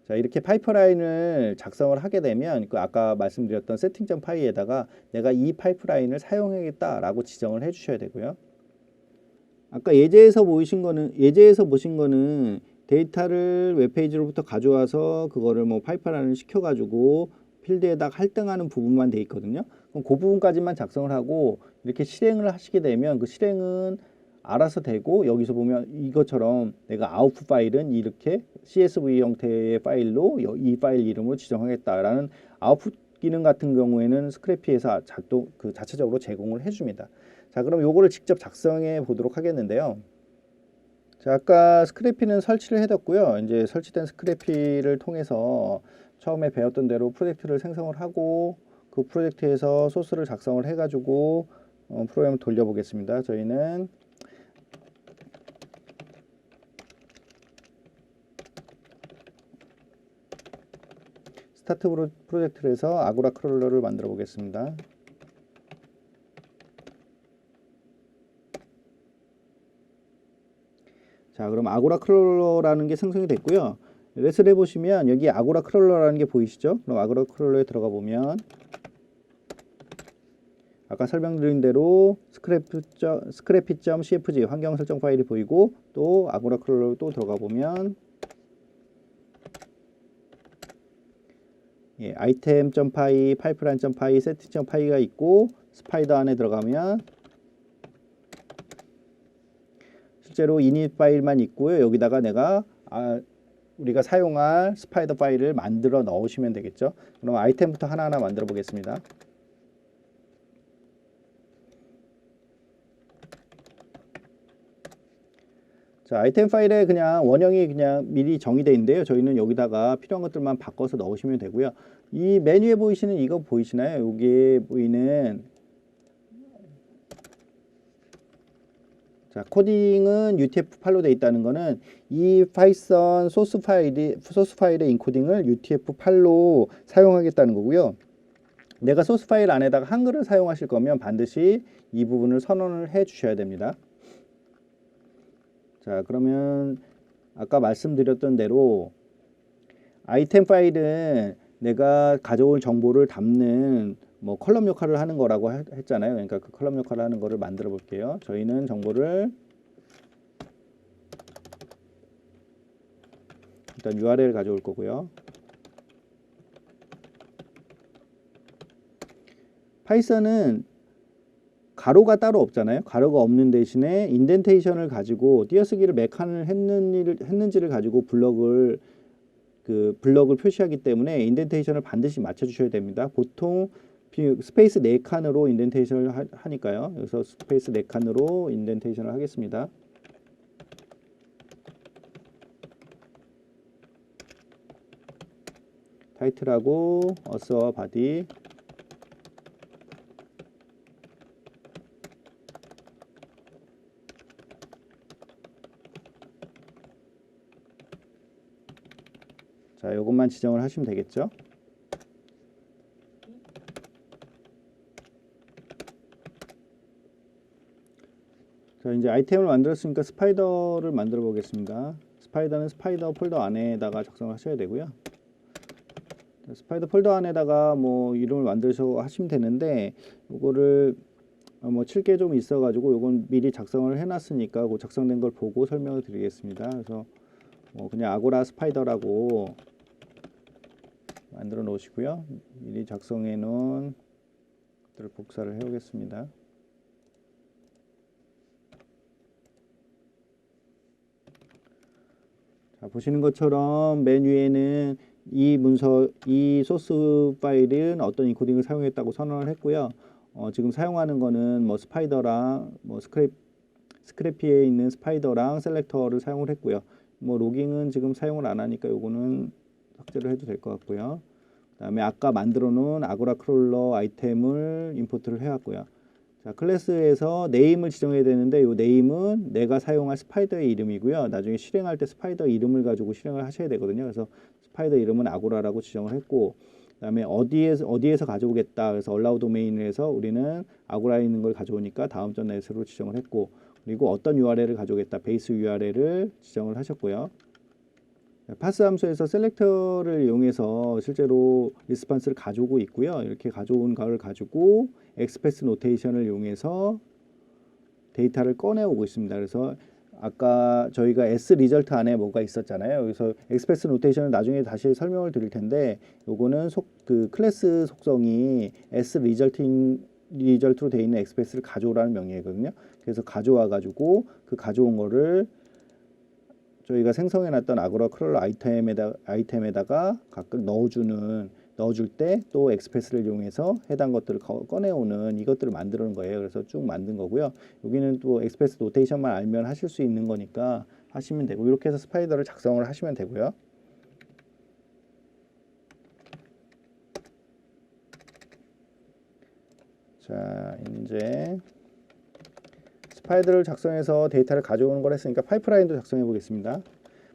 자, 이렇게 파이프라인을 작성을 하게 되면 그 아까 말씀드렸던 세팅.py에다가 내가 이 파이프라인을 사용하겠다라고 지정을 해 주셔야 되고요. 아까 예제에서 보신 거는 데이터를 웹페이지로부터 가져와서 그거를 뭐 파이프라인을 시켜가지고 필드에다가 할당하는 부분만 돼 있거든요. 그럼 그 부분까지만 작성을 하고 이렇게 실행을 하시게 되면 그 실행은 알아서 되고, 여기서 보면 이것처럼 내가 아웃풋 파일은 이렇게 CSV 형태의 파일로 이 파일 이름으로 지정하겠다라는 기능 같은 경우에는 스크래피에서 자체적으로 제공을 해줍니다. 자, 그럼 요거를 직접 작성해 보도록 하겠는데요. 자, 아까 스크래피는 설치를 해뒀고요. 이제 설치된 스크래피를 통해서 처음에 배웠던 대로 프로젝트를 생성을 하고 그 프로젝트에서 소스를 작성을 해가지고 프로그램을 돌려보겠습니다. 저희는 스타트 프로젝트를 해서 아고라 크롤러를 만들어 보겠습니다. 자, 그럼 아고라 크롤러라는 게 생성이 됐고요. 레스를 해보시면 여기 아고라 크롤러라는 게 보이시죠? 그럼 아고라 크롤러에 들어가 보면 아까 설명드린 대로 scrappy.cfg 환경 설정 파일이 보이고 또 아고라 크롤러 또 들어가 보면 예, item.py, pipeline.py, setting.py가 있고 스파이더 안에 들어가면 실제로 init 파일만 있고요. 여기다가 내가 우리가 사용할 스파이더 파일을 만들어 넣으시면 되겠죠. 그럼 아이템부터 하나하나 만들어 보겠습니다. 자, 아이템 파일에 그냥 원형이 그냥 미리 정의되어 있는데요. 저희는 여기다가 필요한 것들만 바꿔서 넣으시면 되고요. 이 메뉴에 보이시는 이거 보이시나요? 여기에 보이는 자, 코딩은 UTF-8로 되어 있다는 거는 이 파이썬 소스 파일의 인코딩을 UTF-8로 사용하겠다는 거고요. 내가 소스 파일 안에다가 한글을 사용하실 거면 반드시 이 부분을 선언을 해 주셔야 됩니다. 자, 그러면 아까 말씀드렸던 대로 아이템 파일은 내가 가져올 정보를 담는 뭐 컬럼 역할을 하는 거라고 했잖아요. 그러니까 그 컬럼 역할을 하는 거를 만들어 볼게요. 저희는 정보를 일단 URL 가져올 거고요. 파이썬은 가로가 따로 없잖아요. 가로가 없는 대신에 인덴테이션을 가지고 띄어쓰기를 몇 칸을 했는지를 가지고 블럭을 표시하기 때문에 인덴테이션을 반드시 맞춰 주셔야 됩니다. 보통 스페이스 4칸으로 인덴테이션을 하니까요. 그래서 스페이스 4칸으로 인덴테이션을 하겠습니다. 타이틀하고 어서와 바디 자, 요것만 지정을 하시면 되겠죠. 자, 이제 아이템을 만들었으니까 스파이더를 만들어 보겠습니다. 스파이더는 스파이더 폴더 안에다가 작성을 하셔야 되고요. 스파이더 폴더 안에다가 뭐 이름을 만들어서 하시면 되는데 요거를 뭐 칠 게 좀 있어 가지고 요건 미리 작성을 해 놨으니까 그 작성된 걸 보고 설명을 드리겠습니다. 그래서 그냥 아고라 스파이더라고 만들어 놓으시고요. 미리 작성해 놓은 것들을 복사를 해 오겠습니다. 자, 보시는 것처럼 맨 위에는 이 소스 파일은 어떤 인코딩을 사용했다고 선언을 했고요. 지금 사용하는 거는 뭐 스파이더랑 뭐 스크래피에 있는 스파이더랑 셀렉터를 사용을 했고요. 뭐 로깅은 지금 사용을 안 하니까 요거는 삭제를 해도 될 것 같고요. 그다음에 아까 만들어 놓은 아고라 크롤러 아이템을 임포트를 해왔고요. 자, 클래스에서 네임을 지정해야 되는데 이 네임은 내가 사용할 스파이더의 이름이고요. 나중에 실행할 때 스파이더 이름을 가지고 실행을 하셔야 되거든요. 그래서 스파이더 이름은 아고라라고 지정을 했고, 그다음에 어디에서 가져오겠다. 그래서 allow 도메인을 해서 우리는 아고라에 있는 걸 가져오니까 다음 전 넷으로 지정을 했고, 그리고 어떤 URL을 가져오겠다. 베이스 URL을 지정을 하셨고요. 파스 함수에서 셀렉터를 이용해서 실제로 리스폰스를 가져오고 있고요. 이렇게 가져온 거를 가지고 엑스프레스 노테이션을 이용해서 데이터를 꺼내오고 있습니다. 그래서 아까 저희가 S 리절트 안에 뭐가 있었잖아요. 그래서 엑스프레스 노테이션을 나중에 다시 설명을 드릴 텐데 요거는 클래스 속성이 S 리절트로 되어 있는 엑스프레스를 가져오라는 명령이거든요. 그래서 가져와 가지고 그 가져온 거를 저희가 생성해놨던 아고라 크롤러 아이템에다가 각각 넣어주는 넣어줄 때 또 엑스패스를 이용해서 해당 것들을 꺼내오는 이것들을 만들어 놓은 거예요. 그래서 쭉 만든 거고요. 여기는 또 엑스패스 노테이션만 알면 하실 수 있는 거니까 하시면 되고, 이렇게 해서 스파이더를 작성을 하시면 되고요. 자, 이제 스파이더를 작성해서 데이터를 가져오는 걸 했으니까 파이프라인도 작성해 보겠습니다.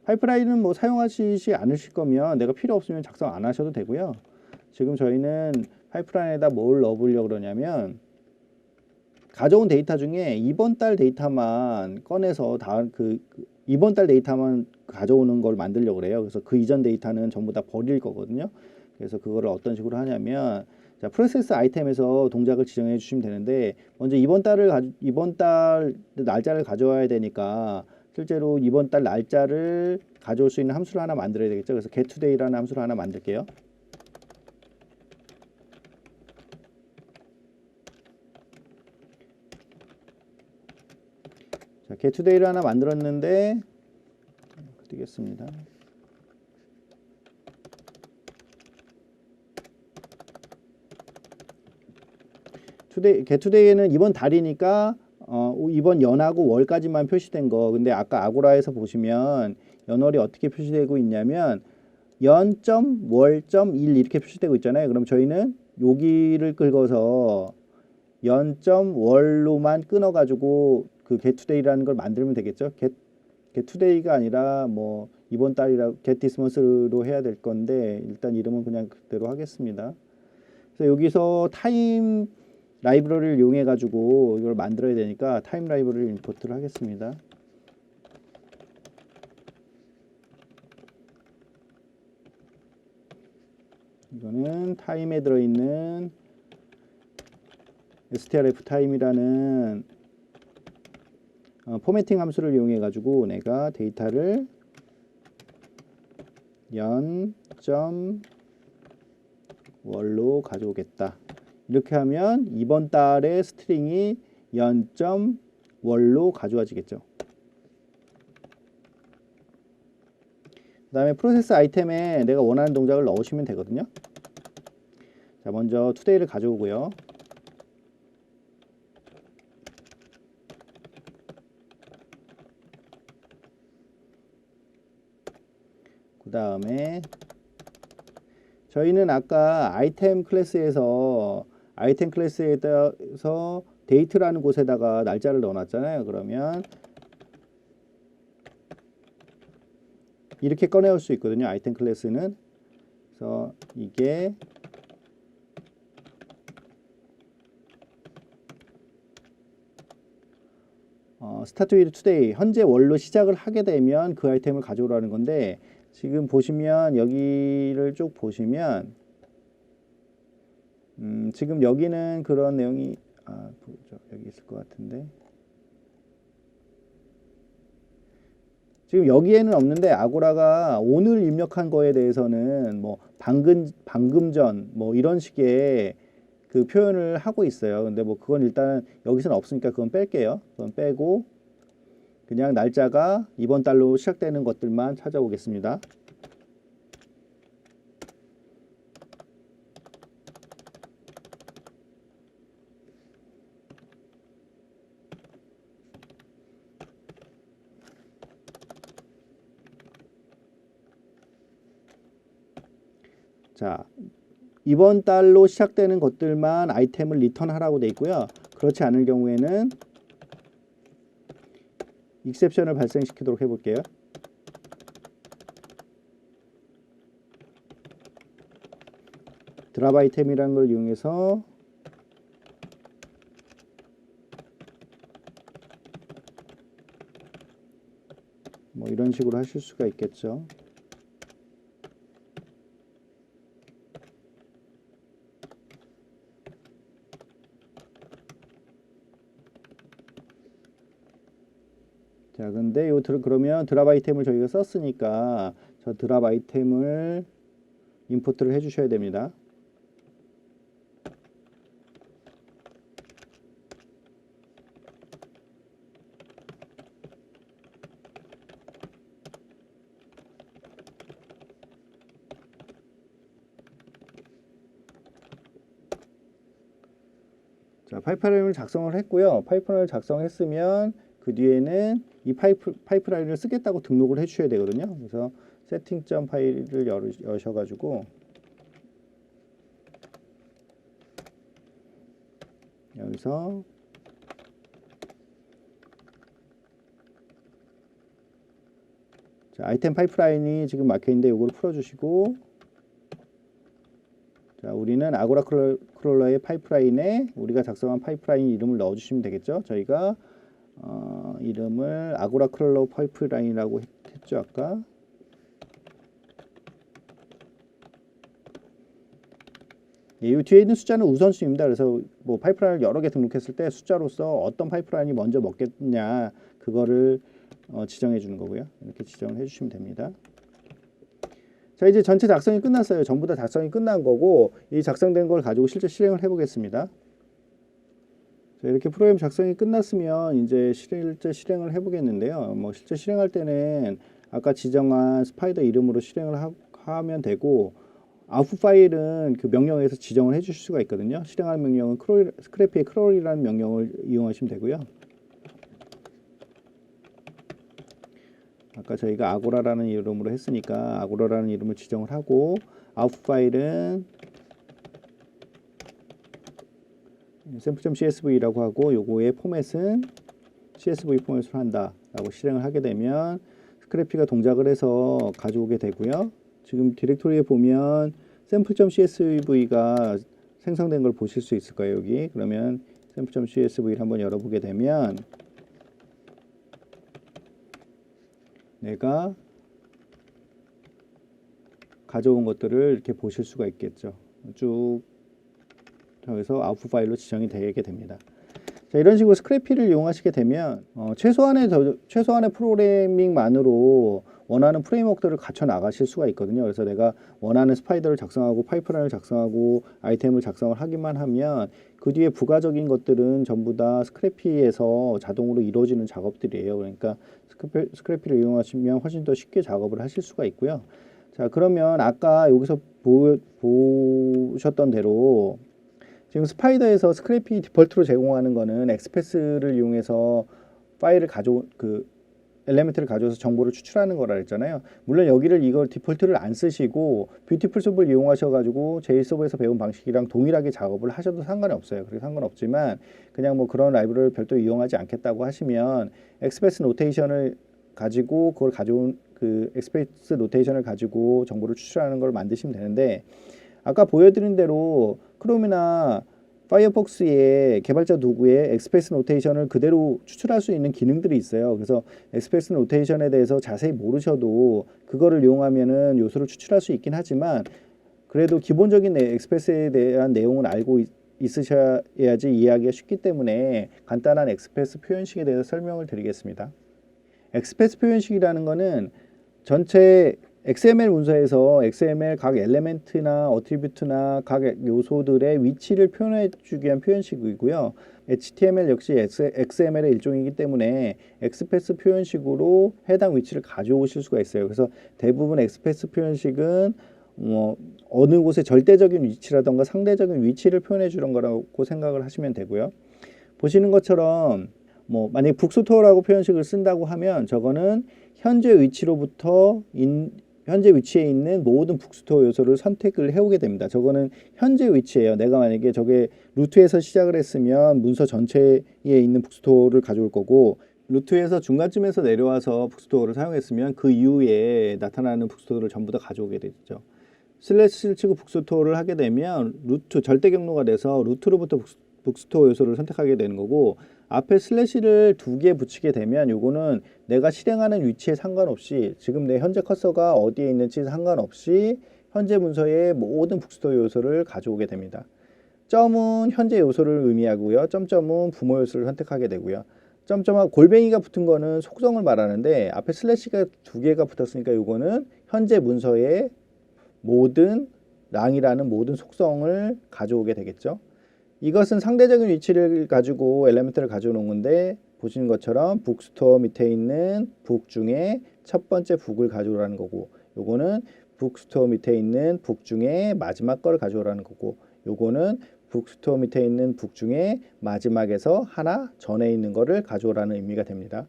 파이프라인은 뭐 사용하시지 않으실 거면 내가 필요 없으면 작성 안 하셔도 되고요. 지금 저희는 파이프라인에다 뭘 넣어보려고 그러냐면, 가져온 데이터 중에 이번 달 데이터만 꺼내서 이번 달 데이터만 가져오는 걸 만들려고 그래요. 그래서 그 이전 데이터는 전부 다 버릴 거거든요. 그래서 그거를 어떤 식으로 하냐면, 자, 프로세스 아이템에서 동작을 지정해 주시면 되는데, 먼저 이번 달 날짜를 가져와야 되니까 실제로 이번 달 날짜를 가져올 수 있는 함수를 하나 만들어야 되겠죠. 그래서 getToday라는 함수를 하나 만들게요. 자, getToday를 하나 만들었는데 되겠습니다. getToday에는 이번 달이니까 이번 연하고 월까지만 표시된 거. 근데 아까 아고라에서 보시면 연월이 어떻게 표시되고 있냐면 연.월.일 이렇게 표시되고 있잖아요. 그럼 저희는 여기를 긁어서 연.월로만 끊어가지고 그 getToday라는 걸 만들면 되겠죠. getToday가 아니라 뭐 이번 달이라 getThismonth로 해야 될 건데, 일단 이름은 그냥 그대로 하겠습니다. 그래서 여기서 타임 라이브러리를 이용해 가지고 이걸 만들어야 되니까 타임 라이브러리를 임포트를 하겠습니다. 이거는 타임에 들어있는 strf 타임이라는 포매팅 함수를 이용해 가지고 내가 데이터를 연.월로 가져오겠다. 이렇게 하면 이번 달의 스트링이 연.월로 가져와지겠죠. 그 다음에 프로세스 아이템에 내가 원하는 동작을 넣으시면 되거든요. 자, 먼저 today를 가져오고요. 그 다음에 저희는 아까 아이템 클래스에서 데이트라는 곳에다가 날짜를 넣어놨잖아요. 그러면 이렇게 꺼내올 수 있거든요. 아이템 클래스는. 그래서 이게 start with today, 현재 월로 시작을 하게 되면 그 아이템을 가져오라는 건데, 지금 보시면 여기를 쭉 보시면 지금 여기는 그런 내용이 여기 있을 것 같은데, 지금 여기에는 없는데 아고라가 오늘 입력한 거에 대해서는 뭐 방금 전 뭐 이런 식의 그 표현을 하고 있어요. 근데 뭐 그건 일단 여기서는 없으니까 그건 뺄게요. 그건 빼고 그냥 날짜가 이번 달로 시작되는 것들만 찾아오겠습니다. 자, 이번 달로 시작되는 것들만 아이템을 리턴하라고 돼 있고요. 그렇지 않을 경우에는 익셉션을 발생시키도록 해볼게요. 드랍 아이템이라는 걸 이용해서 뭐 이런 식으로 하실 수가 있겠죠. 자, 근데 그러면 드랍 아이템을 저희가 썼으니까 저 드랍 아이템을 임포트를 해 주셔야 됩니다. 자, 파이프라인을 작성을 했고요. 파이프라인을 작성했으면 그 뒤에는 이 파이프라인을 쓰겠다고 등록을 해 주셔야 되거든요. 그래서 세팅.점 파일을 여셔가지고 여기서 자, 아이템 파이프라인이 지금 막혀 있는데 이걸 풀어주시고, 자, 우리는 아고라 크롤러의 파이프라인에 우리가 작성한 파이프라인 이름을 넣어주시면 되겠죠. 저희가 이름을 아고라 크롤러 파이프라인이라고 했죠 아까. 이 뒤에 있는 숫자는 우선순위입니다. 그래서 뭐 파이프라인을 여러 개 등록했을 때 숫자로서 어떤 파이프라인이 먼저 먹겠냐 그거를 지정해 주는 거고요. 이렇게 지정을 해주시면 됩니다. 자, 이제 전체 작성이 끝났어요. 전부 다 작성이 끝난 거고 이 작성된 걸 가지고 실제 실행을 해보겠습니다. 자, 이렇게 프로그램 작성이 끝났으면 이제 실제 실행을 해보겠는데요. 뭐 실제 실행할 때는 아까 지정한 스파이더 이름으로 실행을 하면 되고, 아웃풋 파일은 그 명령에서 지정을 해주실 수가 있거든요. 실행하는 명령은 스크래피의 크롤이라는 명령을 이용하시면 되고요. 아까 저희가 아고라라는 이름으로 했으니까 아고라라는 이름을 지정을 하고, 아웃풋 파일은 샘플.csv라고 하고 요거의 포맷은 csv 포맷으로 한다 라고 실행을 하게 되면 스크래피가 동작을 해서 가져오게 되고요. 지금 디렉토리에 보면 샘플.csv가 생성된 걸 보실 수 있을 거예요. 여기 그러면 샘플.csv를 한번 열어보게 되면 내가 가져온 것들을 이렇게 보실 수가 있겠죠. 쭉 그래서 아웃풋 파일로 지정이 되게 됩니다. 자, 이런 식으로 스크래피를 이용하시게 되면 최소한의 프로그래밍만으로 원하는 프레임워크들을 갖춰 나가실 수가 있거든요. 그래서 내가 원하는 스파이더를 작성하고 파이프라인을 작성하고 아이템을 작성을 하기만 하면 그 뒤에 부가적인 것들은 전부 다 스크래피에서 자동으로 이루어지는 작업들이에요. 그러니까 스크래피를 이용하시면 훨씬 더 쉽게 작업을 하실 수가 있고요. 자, 그러면 아까 여기서 보셨던 대로 지금 스파이더에서 스크래피 디폴트로 제공하는 거는 엑스패스를 이용해서 파일을 엘리멘트를 가져와서 정보를 추출하는 거라 했잖아요. 물론 여기를 이걸 디폴트를 안 쓰시고 뷰티풀 숲을 이용하셔가지고 JSON에서 배운 방식이랑 동일하게 작업을 하셔도 상관이 없어요. 그래서 상관없지만 그냥 뭐 그런 라이브러리를 별도 이용하지 않겠다고 하시면 엑스패스 노테이션을 가지고 그걸 가져온 그 엑스패스 노테이션을 가지고 정보를 추출하는 걸 만드시면 되는데, 아까 보여드린 대로 크롬이나 파이어폭스의 개발자 도구에 엑스프레스 노테이션을 그대로 추출할 수 있는 기능들이 있어요. 그래서 엑스프레스 노테이션에 대해서 자세히 모르셔도 그거를 이용하면은 요소를 추출할 수 있긴 하지만 그래도 기본적인 엑스프레스에 대한 내용을 알고 있으셔야지 이해하기가 쉽기 때문에 간단한 엑스프레스 표현식에 대해서 설명을 드리겠습니다. 엑스프레스 표현식이라는 거는 전체 XML 문서에서 XML 각 엘리멘트나 어트리뷰트나 각 요소들의 위치를 표현해 주기 위한 표현식이고요. HTML 역시 XML의 일종이기 때문에 엑스프레스 표현식으로 해당 위치를 가져오실 수가 있어요. 그래서 대부분 엑스프레스 표현식은 어느 곳의 절대적인 위치라던가 상대적인 위치를 표현해 주는 거라고 생각을 하시면 되고요. 보시는 것처럼 만약에 북스토어라고 표현식을 쓴다고 하면 저거는 현재 위치에 있는 모든 북스토어 요소를 선택을 해오게 됩니다. 저거는 현재 위치예요. 내가 만약에 저게 루트에서 시작을 했으면 문서 전체에 있는 북스토어를 가져올 거고, 루트에서 중간쯤에서 내려와서 북스토어를 사용했으면 그 이후에 나타나는 북스토어를 전부 다 가져오게 되죠. 슬래시를 치고 북스토어를 하게 되면 루트 절대 경로가 돼서 루트로부터 북스토어 요소를 선택하게 되는 거고, 앞에 슬래시를 2개 붙이게 되면 요거는 내가 실행하는 위치에 상관없이 지금 내 현재 커서가 어디에 있는지 상관없이 현재 문서의 모든 북스토어 요소를 가져오게 됩니다. 점은 현재 요소를 의미하고요. 점점은 부모 요소를 선택하게 되고요. 점점하고 골뱅이가 붙은 거는 속성을 말하는데 앞에 슬래시가 2개가 붙었으니까 요거는 현재 문서의 모든 랑이라는 모든 속성을 가져오게 되겠죠. 이것은 상대적인 위치를 가지고 엘리멘트를 가져오는 건데, 보시는 것처럼 북스토어 밑에 있는 북 중에 첫 번째 북을 가져오라는 거고, 요거는 북스토어 밑에 있는 북 중에 마지막 걸 가져오라는 거고, 요거는 북스토어 밑에 있는 북 중에 마지막에서 하나 전에 있는 거를 가져오라는 의미가 됩니다.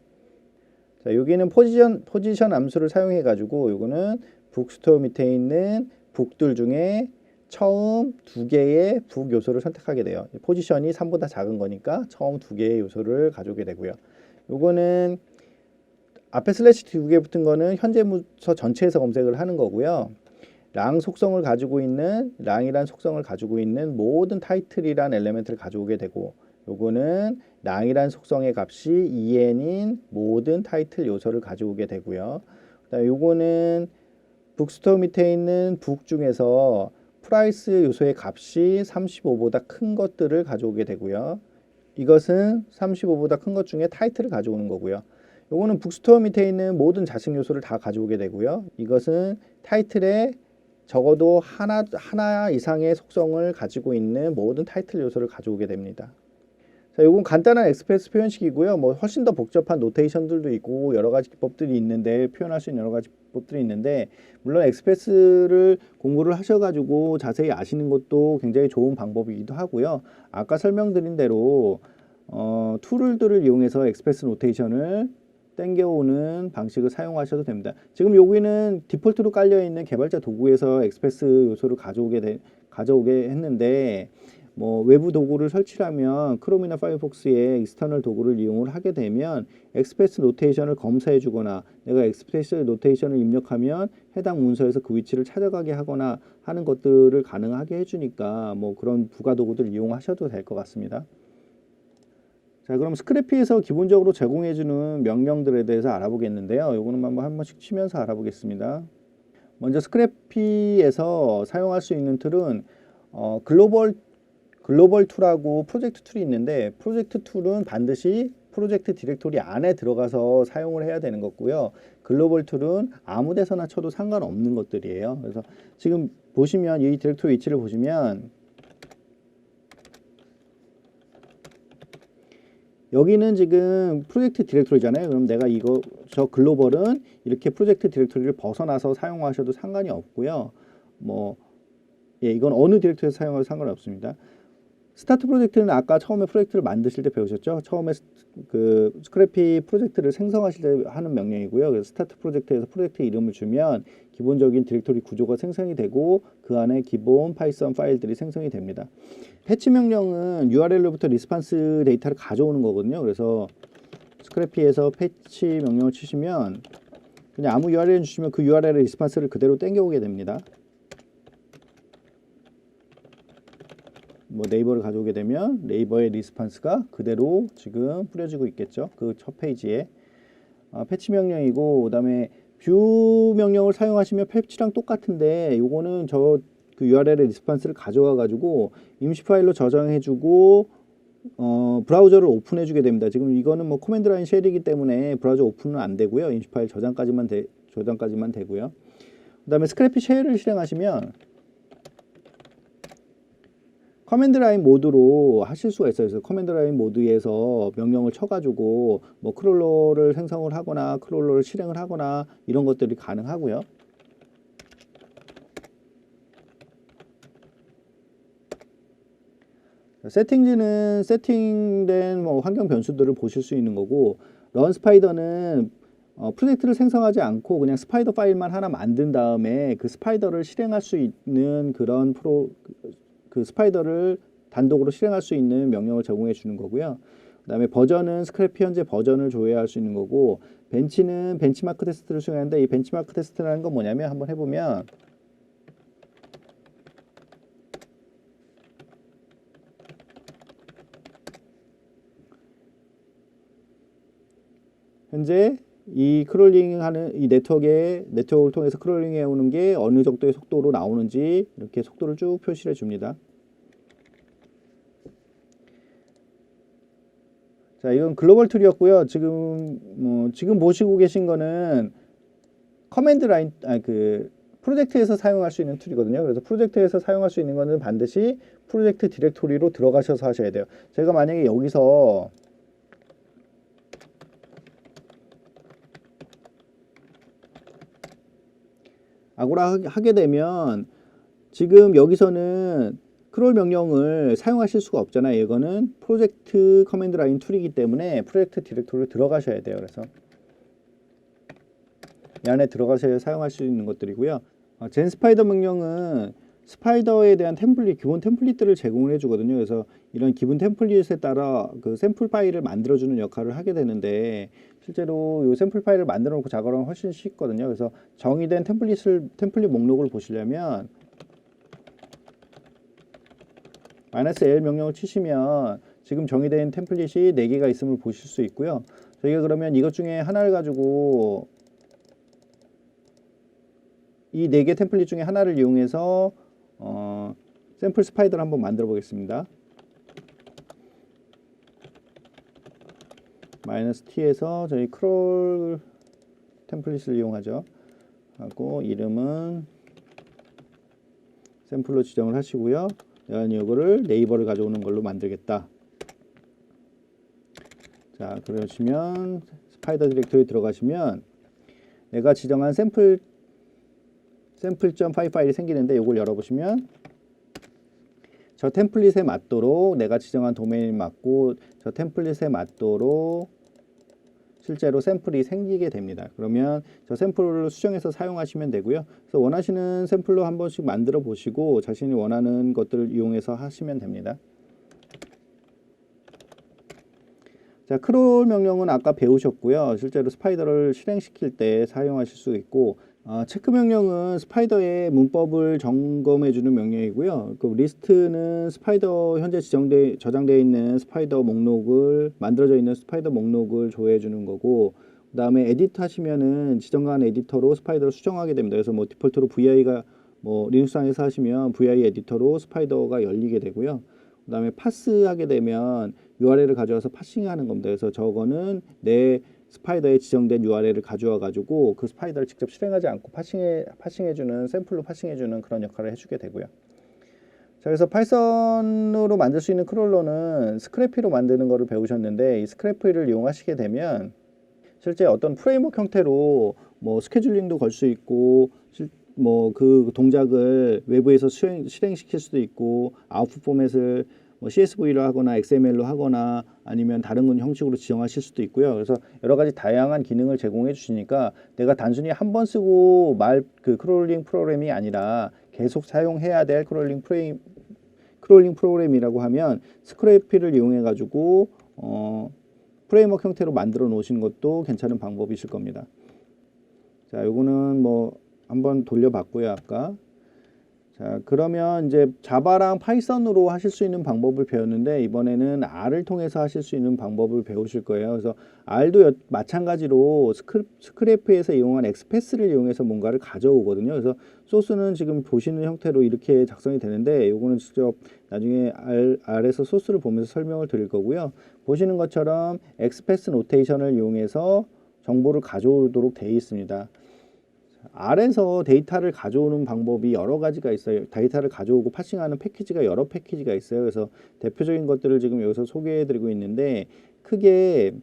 자, 여기는 포지션 함수를 사용해 가지고 요거는 북스토어 밑에 있는 북들 중에 처음 두 개의 북 요소를 선택하게 돼요. 포지션이 3보다 작은 거니까 처음 두 개의 요소를 가져오게 되고요. 요거는 앞에 슬래시 두 개 붙은 거는 현재 문서 전체에서 검색을 하는 거고요. 랑 속성을 가지고 있는 랑이란 속성을 가지고 있는 모든 타이틀이란 엘리멘트를 가져오게 되고, 요거는 랑이란 속성의 값이 en인 모든 타이틀 요소를 가져오게 되고요. 그다음에 요거는 북스토어 밑에 있는 북 중에서 프라이스 요소의 값이 35보다 큰 것들을 가져오게 되고요. 이것은 35보다 큰 것 중에 타이틀을 가져오는 거고요. 요거는 북스토어 밑에 있는 모든 자식 요소를 다 가져오게 되고요. 이것은 타이틀에 적어도 하나 이상의 속성을 가지고 있는 모든 타이틀 요소를 가져오게 됩니다. 자, 요건 간단한 엑스프레스 표현식이고요. 뭐 훨씬 더 복잡한 노테이션들도 있고 여러 가지 기법들이 있는데, 표현할 수 있는 여러 가지 기법들이 있는데, 물론 엑스프레스를 공부를 하셔가지고 자세히 아시는 것도 굉장히 좋은 방법이기도 하고요. 아까 설명드린 대로 툴들을 이용해서 엑스프레스 노테이션을 땡겨오는 방식을 사용하셔도 됩니다. 지금 여기는 디폴트로 깔려있는 개발자 도구에서 엑스프레스 요소를 가져오게 했는데, 뭐 외부 도구를 설치하면 크롬이나 파이어폭스에 익스터널 도구를 이용을 하게 되면 엑스프레스 노테이션을 검사해 주거나, 내가 엑스프레스 노테이션을 입력하면 해당 문서에서 그 위치를 찾아가게 하거나 하는 것들을 가능하게 해주니까 뭐 그런 부가 도구들 이용하셔도 될 것 같습니다. 자, 그럼 스크래피에서 기본적으로 제공해주는 명령들에 대해서 알아보겠는데요. 요거는 한 번씩 치면서 알아보겠습니다. 먼저 스크래피에서 사용할 수 있는 툴은 글로벌 툴하고 프로젝트 툴이 있는데, 프로젝트 툴은 반드시 프로젝트 디렉토리 안에 들어가서 사용을 해야 되는 거고요. 글로벌 툴은 아무 데서나 쳐도 상관없는 것들이에요. 그래서 지금 보시면 이 디렉토리 위치를 보시면 여기는 지금 프로젝트 디렉토리잖아요. 그럼 내가 저 글로벌은 이렇게 프로젝트 디렉토리를 벗어나서 사용하셔도 상관이 없고요. 이건 어느 디렉토리에서 사용해도 상관이 없습니다. 스타트 프로젝트는 아까 처음에 프로젝트를 만드실 때 배우셨죠? 처음에 그 스크래피 프로젝트를 생성하실 때 하는 명령이고요. 그래서 스타트 프로젝트에서 프로젝트 이름을 주면 기본적인 디렉토리 구조가 생성이 되고 그 안에 기본 파이썬 파일들이 생성이 됩니다. 패치 명령은 URL로부터 리스판스 데이터를 가져오는 거거든요. 그래서 스크래피에서 패치 명령을 치시면 그냥 아무 URL 주시면 그 URL의 리스판스를 그대로 땡겨오게 됩니다. 뭐 네이버를 가져오게 되면 네이버의 리스판스가 그대로 지금 뿌려지고 있겠죠. 그 첫 페이지에 패치 명령이고, 그다음에 뷰 명령을 사용하시면 패치랑 똑같은데, 요거는 그 URL의 리스판스를 가져와 가지고 임시 파일로 저장해주고 브라우저를 오픈해주게 됩니다. 지금 이거는 뭐 코맨드 라인 쉘이기 때문에 브라우저 오픈은 안 되고요. 임시 파일 저장까지만 되고요. 그다음에 스크래피 쉘을 실행하시면 커맨드 라인 모드로 하실 수가 있어요. 그래서 커맨드 라인 모드에서 명령을 쳐가지고 뭐 크롤러를 생성을 하거나 크롤러를 실행을 하거나 이런 것들이 가능하고요. 세팅지는 세팅된 뭐 환경 변수들을 보실 수 있는 거고, 런 스파이더는 프로젝트를 생성하지 않고 그냥 스파이더 파일만 하나 만든 다음에 그 스파이더를 실행할 수 있는 그 스파이더를 단독으로 실행할 수 있는 명령을 제공해 주는 거고요. 그다음에 버전은 스크래피 현재 버전을 조회할 수 있는 거고, 벤치는 벤치마크 테스트를 수행하는데, 이 벤치마크 테스트라는 건 뭐냐면 한번 해보면 현재 이 크롤링하는 이 네트워크를 통해서 크롤링해 오는 게 어느 정도의 속도로 나오는지 이렇게 속도를 쭉 표시해 줍니다. 자, 이건 글로벌 툴이었고요. 지금 보시고 계신 거는 커맨드 라인, 프로젝트에서 사용할 수 있는 툴이거든요. 그래서 프로젝트에서 사용할 수 있는 거는 반드시 프로젝트 디렉토리로 들어가셔서 하셔야 돼요. 제가 만약에 여기서 아고라 하게 되면 지금 여기서는 크롤 명령을 사용하실 수가 없잖아요. 이거는 프로젝트 커맨드 라인 툴이기 때문에 프로젝트 디렉토리로 들어가셔야 돼요. 그래서 이 안에 들어가셔야 사용할 수 있는 것들이고요. 젠 스파이더 명령은 스파이더에 대한 템플릿, 기본 템플릿들을 제공을 해주거든요. 그래서 이런 기본 템플릿에 따라 그 샘플 파일을 만들어주는 역할을 하게 되는데, 실제로 이 샘플 파일을 만들어 놓고 작업하면 훨씬 쉽거든요. 그래서 정의된 템플릿 목록을 보시려면 -l 명령을 치시면 지금 정의된 템플릿이 4개가 있음을 보실 수 있고요. 저희가 그러면 이것 중에 하나를 가지고 이 4개 템플릿 중에 하나를 이용해서 샘플 스파이더를 한번 만들어 보겠습니다. -t에서 저희 크롤 템플릿을 이용하죠. 하고 이름은 샘플로 지정을 하시고요. 이거를 네이버를 가져오는 걸로 만들겠다. 자, 그러시면 스파이더 디렉토리에 들어가시면 내가 지정한 샘플.py 파일이 생기는데 이걸 열어보시면 저 템플릿에 맞도록 내가 지정한 도메인이 맞고 저 템플릿에 맞도록 실제로 샘플이 생기게 됩니다. 그러면 저 샘플을 수정해서 사용하시면 되고요. 그래서 원하시는 샘플로 한 번씩 만들어 보시고 자신이 원하는 것들을 이용해서 하시면 됩니다. 자, 크롤 명령은 아까 배우셨고요. 실제로 스파이더를 실행시킬 때 사용하실 수 있고, 체크 명령은 스파이더의 문법을 점검해 주는 명령이고요. 그 리스트는 스파이더 현재 저장되어 있는 스파이더 목록을 만들어져 있는 스파이더 목록을 조회해 주는 거고, 그 다음에 에디트 하시면은 지정한 에디터로 스파이더를 수정하게 됩니다. 그래서 뭐 디폴트로 VI가 리눅스상에서 하시면 VI 에디터로 스파이더가 열리게 되고요. 그 다음에 파스하게 되면 URL을 가져와서 파싱하는 겁니다. 그래서 저거는 내 스파이더에 지정된 URL을 가져와 가지고 그 스파이더를 직접 실행하지 않고 파싱해주는 샘플로 파싱해주는 그런 역할을 해주게 되고요. 자, 그래서 파이썬으로 만들 수 있는 크롤러는 스크래피로 만드는 것을 배우셨는데, 이 스크래피를 이용하시게 되면 실제 어떤 프레임워크 형태로 뭐 스케줄링도 걸 수 있고 뭐 그 동작을 외부에서 실행시킬 수도 있고 아웃풋 포맷을 뭐 CSV로 하거나 XML로 하거나 아니면 다른 형식으로 지정하실 수도 있고요. 그래서 여러 가지 다양한 기능을 제공해 주시니까 내가 단순히 한 번 쓰고 말 그 크롤링 프로그램이 아니라 계속 사용해야 될 크롤링 프로그램이라고 하면 스크래피를 이용해 가지고 프레임워크 형태로 만들어 놓으시는 것도 괜찮은 방법이실 겁니다. 자, 요거는 뭐 한번 돌려봤고요, 아까. 자, 그러면 이제 자바랑 파이썬으로 하실 수 있는 방법을 배웠는데, 이번에는 R을 통해서 하실 수 있는 방법을 배우실 거예요. 그래서 R도 마찬가지로 스크래프에서 이용한 엑스패스를 이용해서 뭔가를 가져오거든요. 그래서 소스는 지금 보시는 형태로 이렇게 작성이 되는데, 요거는 직접 나중에 R에서 소스를 보면서 설명을 드릴 거고요. 보시는 것처럼 엑스패스 노테이션을 이용해서 정보를 가져오도록 되어 있습니다. R에서 데이터를 가져오는 방법이 여러 가지가 있어요. 데이터를 가져오고 파싱하는 패키지가 여러 패키지가 있어요. 그래서 대표적인 것들을 지금 여기서 소개해 드리고 있는데, 크게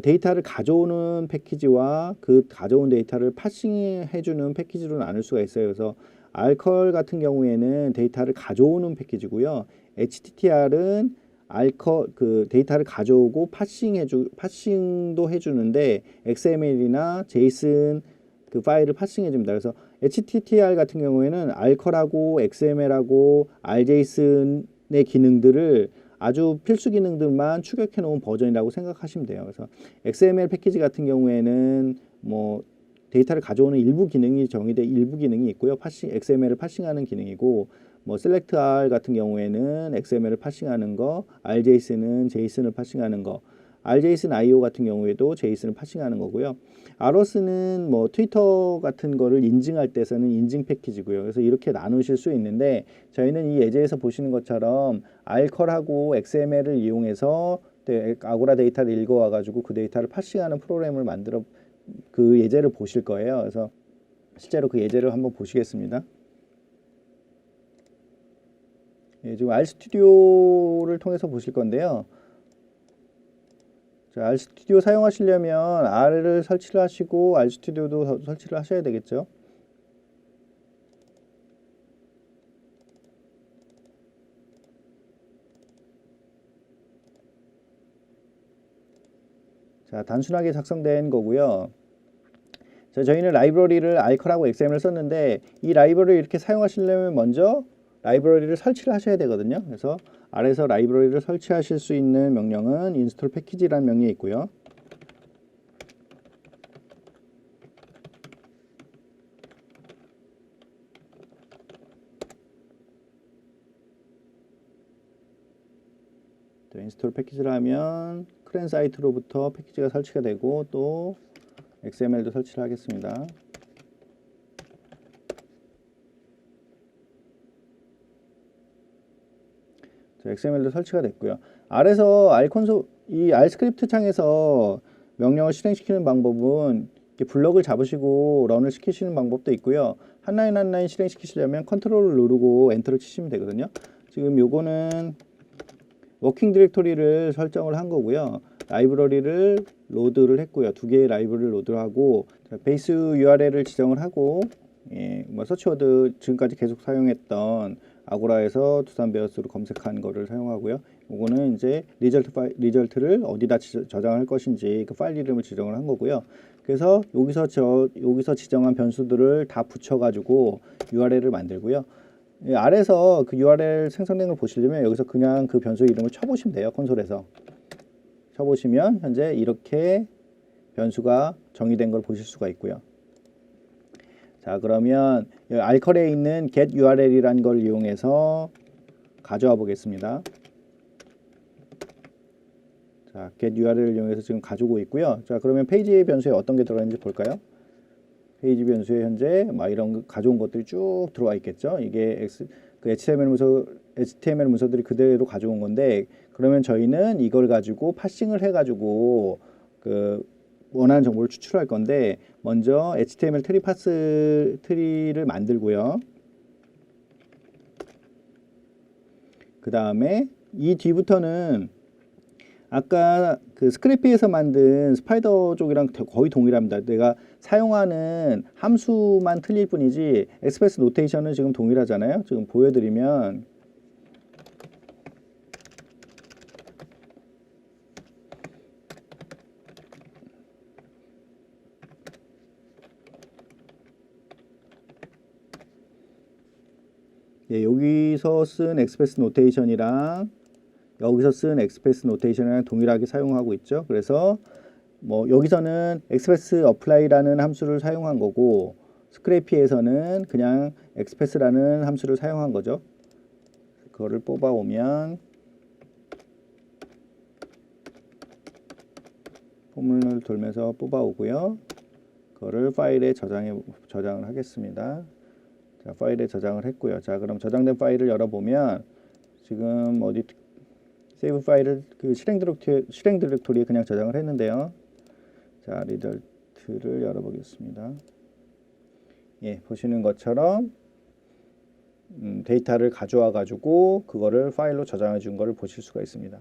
데이터를 가져오는 패키지와 그 가져온 데이터를 파싱해 주는 패키지로 나눌 수가 있어요. 그래서 R컬 같은 경우에는 데이터를 가져오는 패키지고요. HTTR은 R컬 그 데이터를 가져오고 파싱도 해주는데 XML이나 JSON 그 파일을 파싱해 줍니다. 그래서 HTTR 같은 경우에는 R컬하고 XML하고 RJSON의 기능들을 아주 필수 기능들만 추격해 놓은 버전이라고 생각하시면 돼요. 그래서 XML 패키지 같은 경우에는 뭐 데이터를 가져오는 일부 기능이 정의된 일부 기능이 있고요. XML을 파싱하는 기능이고, 뭐 select R 같은 경우에는 XML을 파싱하는 거, RJSON은 JSON을 파싱하는 거, RJSON IO 같은 경우에도 JSON을 파싱하는 거고요. ROS는 뭐 트위터 같은 거를 인증할 때 쓰는 인증 패키지고요. 그래서 이렇게 나누실 수 있는데, 저희는 이 예제에서 보시는 것처럼 R컬하고 XML을 이용해서 아고라 데이터를 읽어와 가지고 그 데이터를 파싱하는 프로그램을 만들어 그 예제를 보실 거예요. 그래서 실제로 그 예제를 한번 보시겠습니다. 예, 지금 RStudi오를 통해서 보실 건데요. 자, RStudio 사용하시려면 R을 설치를 하시고 RStudio도 설치를 하셔야 되겠죠. 자, 단순하게 작성된 거고요. 자, 저희는 라이브러리를 알컬하고 XML을 썼는데 이 라이브러리를 이렇게 사용하시려면 먼저 라이브러리를 설치를 하셔야 되거든요. 그래서 아래서 라이브러리를 설치하실 수 있는 명령은 install package라는 명령이 있고요. 인스톨 패키지를 하면 크랜 사이트로부터 패키지가 설치가 되고 또 XML도 설치를 하겠습니다. 자, XML도 설치가 됐고요. 아래서 이 R 스크립트 창에서 명령을 실행시키는 방법은 이렇게 블럭을 잡으시고 런을 시키시는 방법도 있고요. 한 라인 한 라인 실행시키시려면 컨트롤을 누르고 엔터를 치시면 되거든요. 지금 요거는 워킹 디렉토리를 설정을 한 거고요. 라이브러리를 로드를 했고요. 두 개의 라이브러리를 로드를 하고 베이스 URL을 지정을 하고 뭐 서치워드 지금까지 계속 사용했던 아고라에서 두산베어스로 검색한 거를 사용하고요. 이거는 이제 리절트를 어디다 저장할 것인지 그 파일 이름을 지정을 한 거고요. 그래서 여기서 지정한 변수들을 다 붙여가지고 URL을 만들고요. 아래서 그 URL 생성된 걸 보시려면 여기서 그냥 그 변수 이름을 쳐보시면 돼요. 콘솔에서 쳐보시면 현재 이렇게 변수가 정의된 걸 보실 수가 있고요. 자, 그러면 알컬에 있는 get URL이라는 걸 이용해서 가져와 보겠습니다. 자, get URL을 이용해서 지금 가지고 있고요. 자, 그러면 페이지 변수에 어떤 게 들어있는지 볼까요? 페이지 변수에 현재 막 이런 가져온 것들이 쭉 들어와 있겠죠. 이게 그 HTML 문서들이 그대로 가져온 건데, 그러면 저희는 이걸 가지고 파싱을 해가지고 그 원하는 정보를 추출할 건데, 먼저 HTML 트리를 만들고요. 그 다음에 이 뒤부터는 아까 그 스크래피에서 만든 스파이더 쪽이랑 거의 동일합니다. 내가 사용하는 함수만 틀릴 뿐이지 엑스프레스 노테이션은 지금 동일하잖아요. 지금 보여드리면 여기서 쓴 엑스프레스 노테이션이랑 여기서 쓴 엑스프레스 노테이션이랑 동일하게 사용하고 있죠. 그래서 뭐 여기서는 express apply라는 함수를 사용한 거고 스크래피에서는 그냥 express라는 함수를 사용한 거죠. 그거를 뽑아 오면 포문을 돌면서 뽑아 오고요. 그거를 파일에 저장을 하겠습니다. 자, 파일에 저장을 했고요. 자, 그럼 저장된 파일을 열어보면 지금 어디 세이브 파일을 그 실행 디렉토리에 그냥 저장을 했는데요. 자, 리덜트를 열어보겠습니다. 예, 보시는 것처럼 데이터를 가져와 가지고 그거를 파일로 저장해 준 거를 보실 수가 있습니다.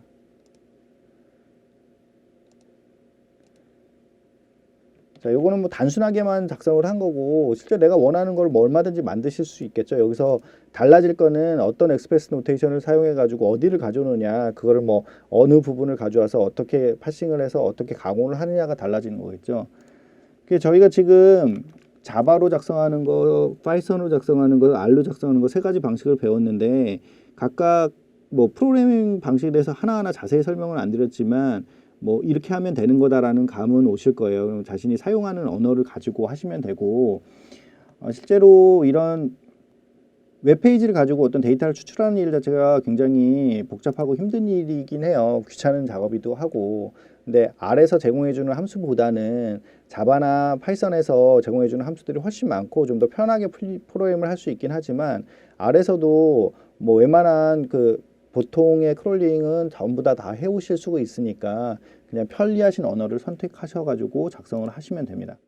자, 요거는 뭐 단순하게만 작성을 한 거고 실제 내가 원하는 걸 뭐 얼마든지 만드실 수 있겠죠. 여기서 달라질 거는 어떤 엑스프레스 노테이션을 사용해 가지고 어디를 가져오느냐, 그거를 뭐 어느 부분을 가져와서 어떻게 파싱을 해서 어떻게 가공을 하느냐가 달라지는 거겠죠. 그게 저희가 지금 자바로 작성하는 거, 파이썬으로 작성하는 거, R로 작성하는 거 세 가지 방식을 배웠는데 각각 뭐 프로그래밍 방식에 대해서 하나하나 자세히 설명을 안 드렸지만 뭐 이렇게 하면 되는 거다라는 감은 오실 거예요. 그럼 자신이 사용하는 언어를 가지고 하시면 되고 실제로 이런 웹페이지를 가지고 어떤 데이터를 추출하는 일 자체가 굉장히 복잡하고 힘든 일이긴 해요. 귀찮은 작업이기도 하고. 근데 R에서 제공해주는 함수보다는 자바나 파이썬에서 제공해주는 함수들이 훨씬 많고 좀 더 편하게 프로그램을 할 수 있긴 하지만 R에서도 뭐 웬만한 그 보통의 크롤링은 전부 다 해오실 수가 있으니까 그냥 편리하신 언어를 선택하셔가지고 작성을 하시면 됩니다.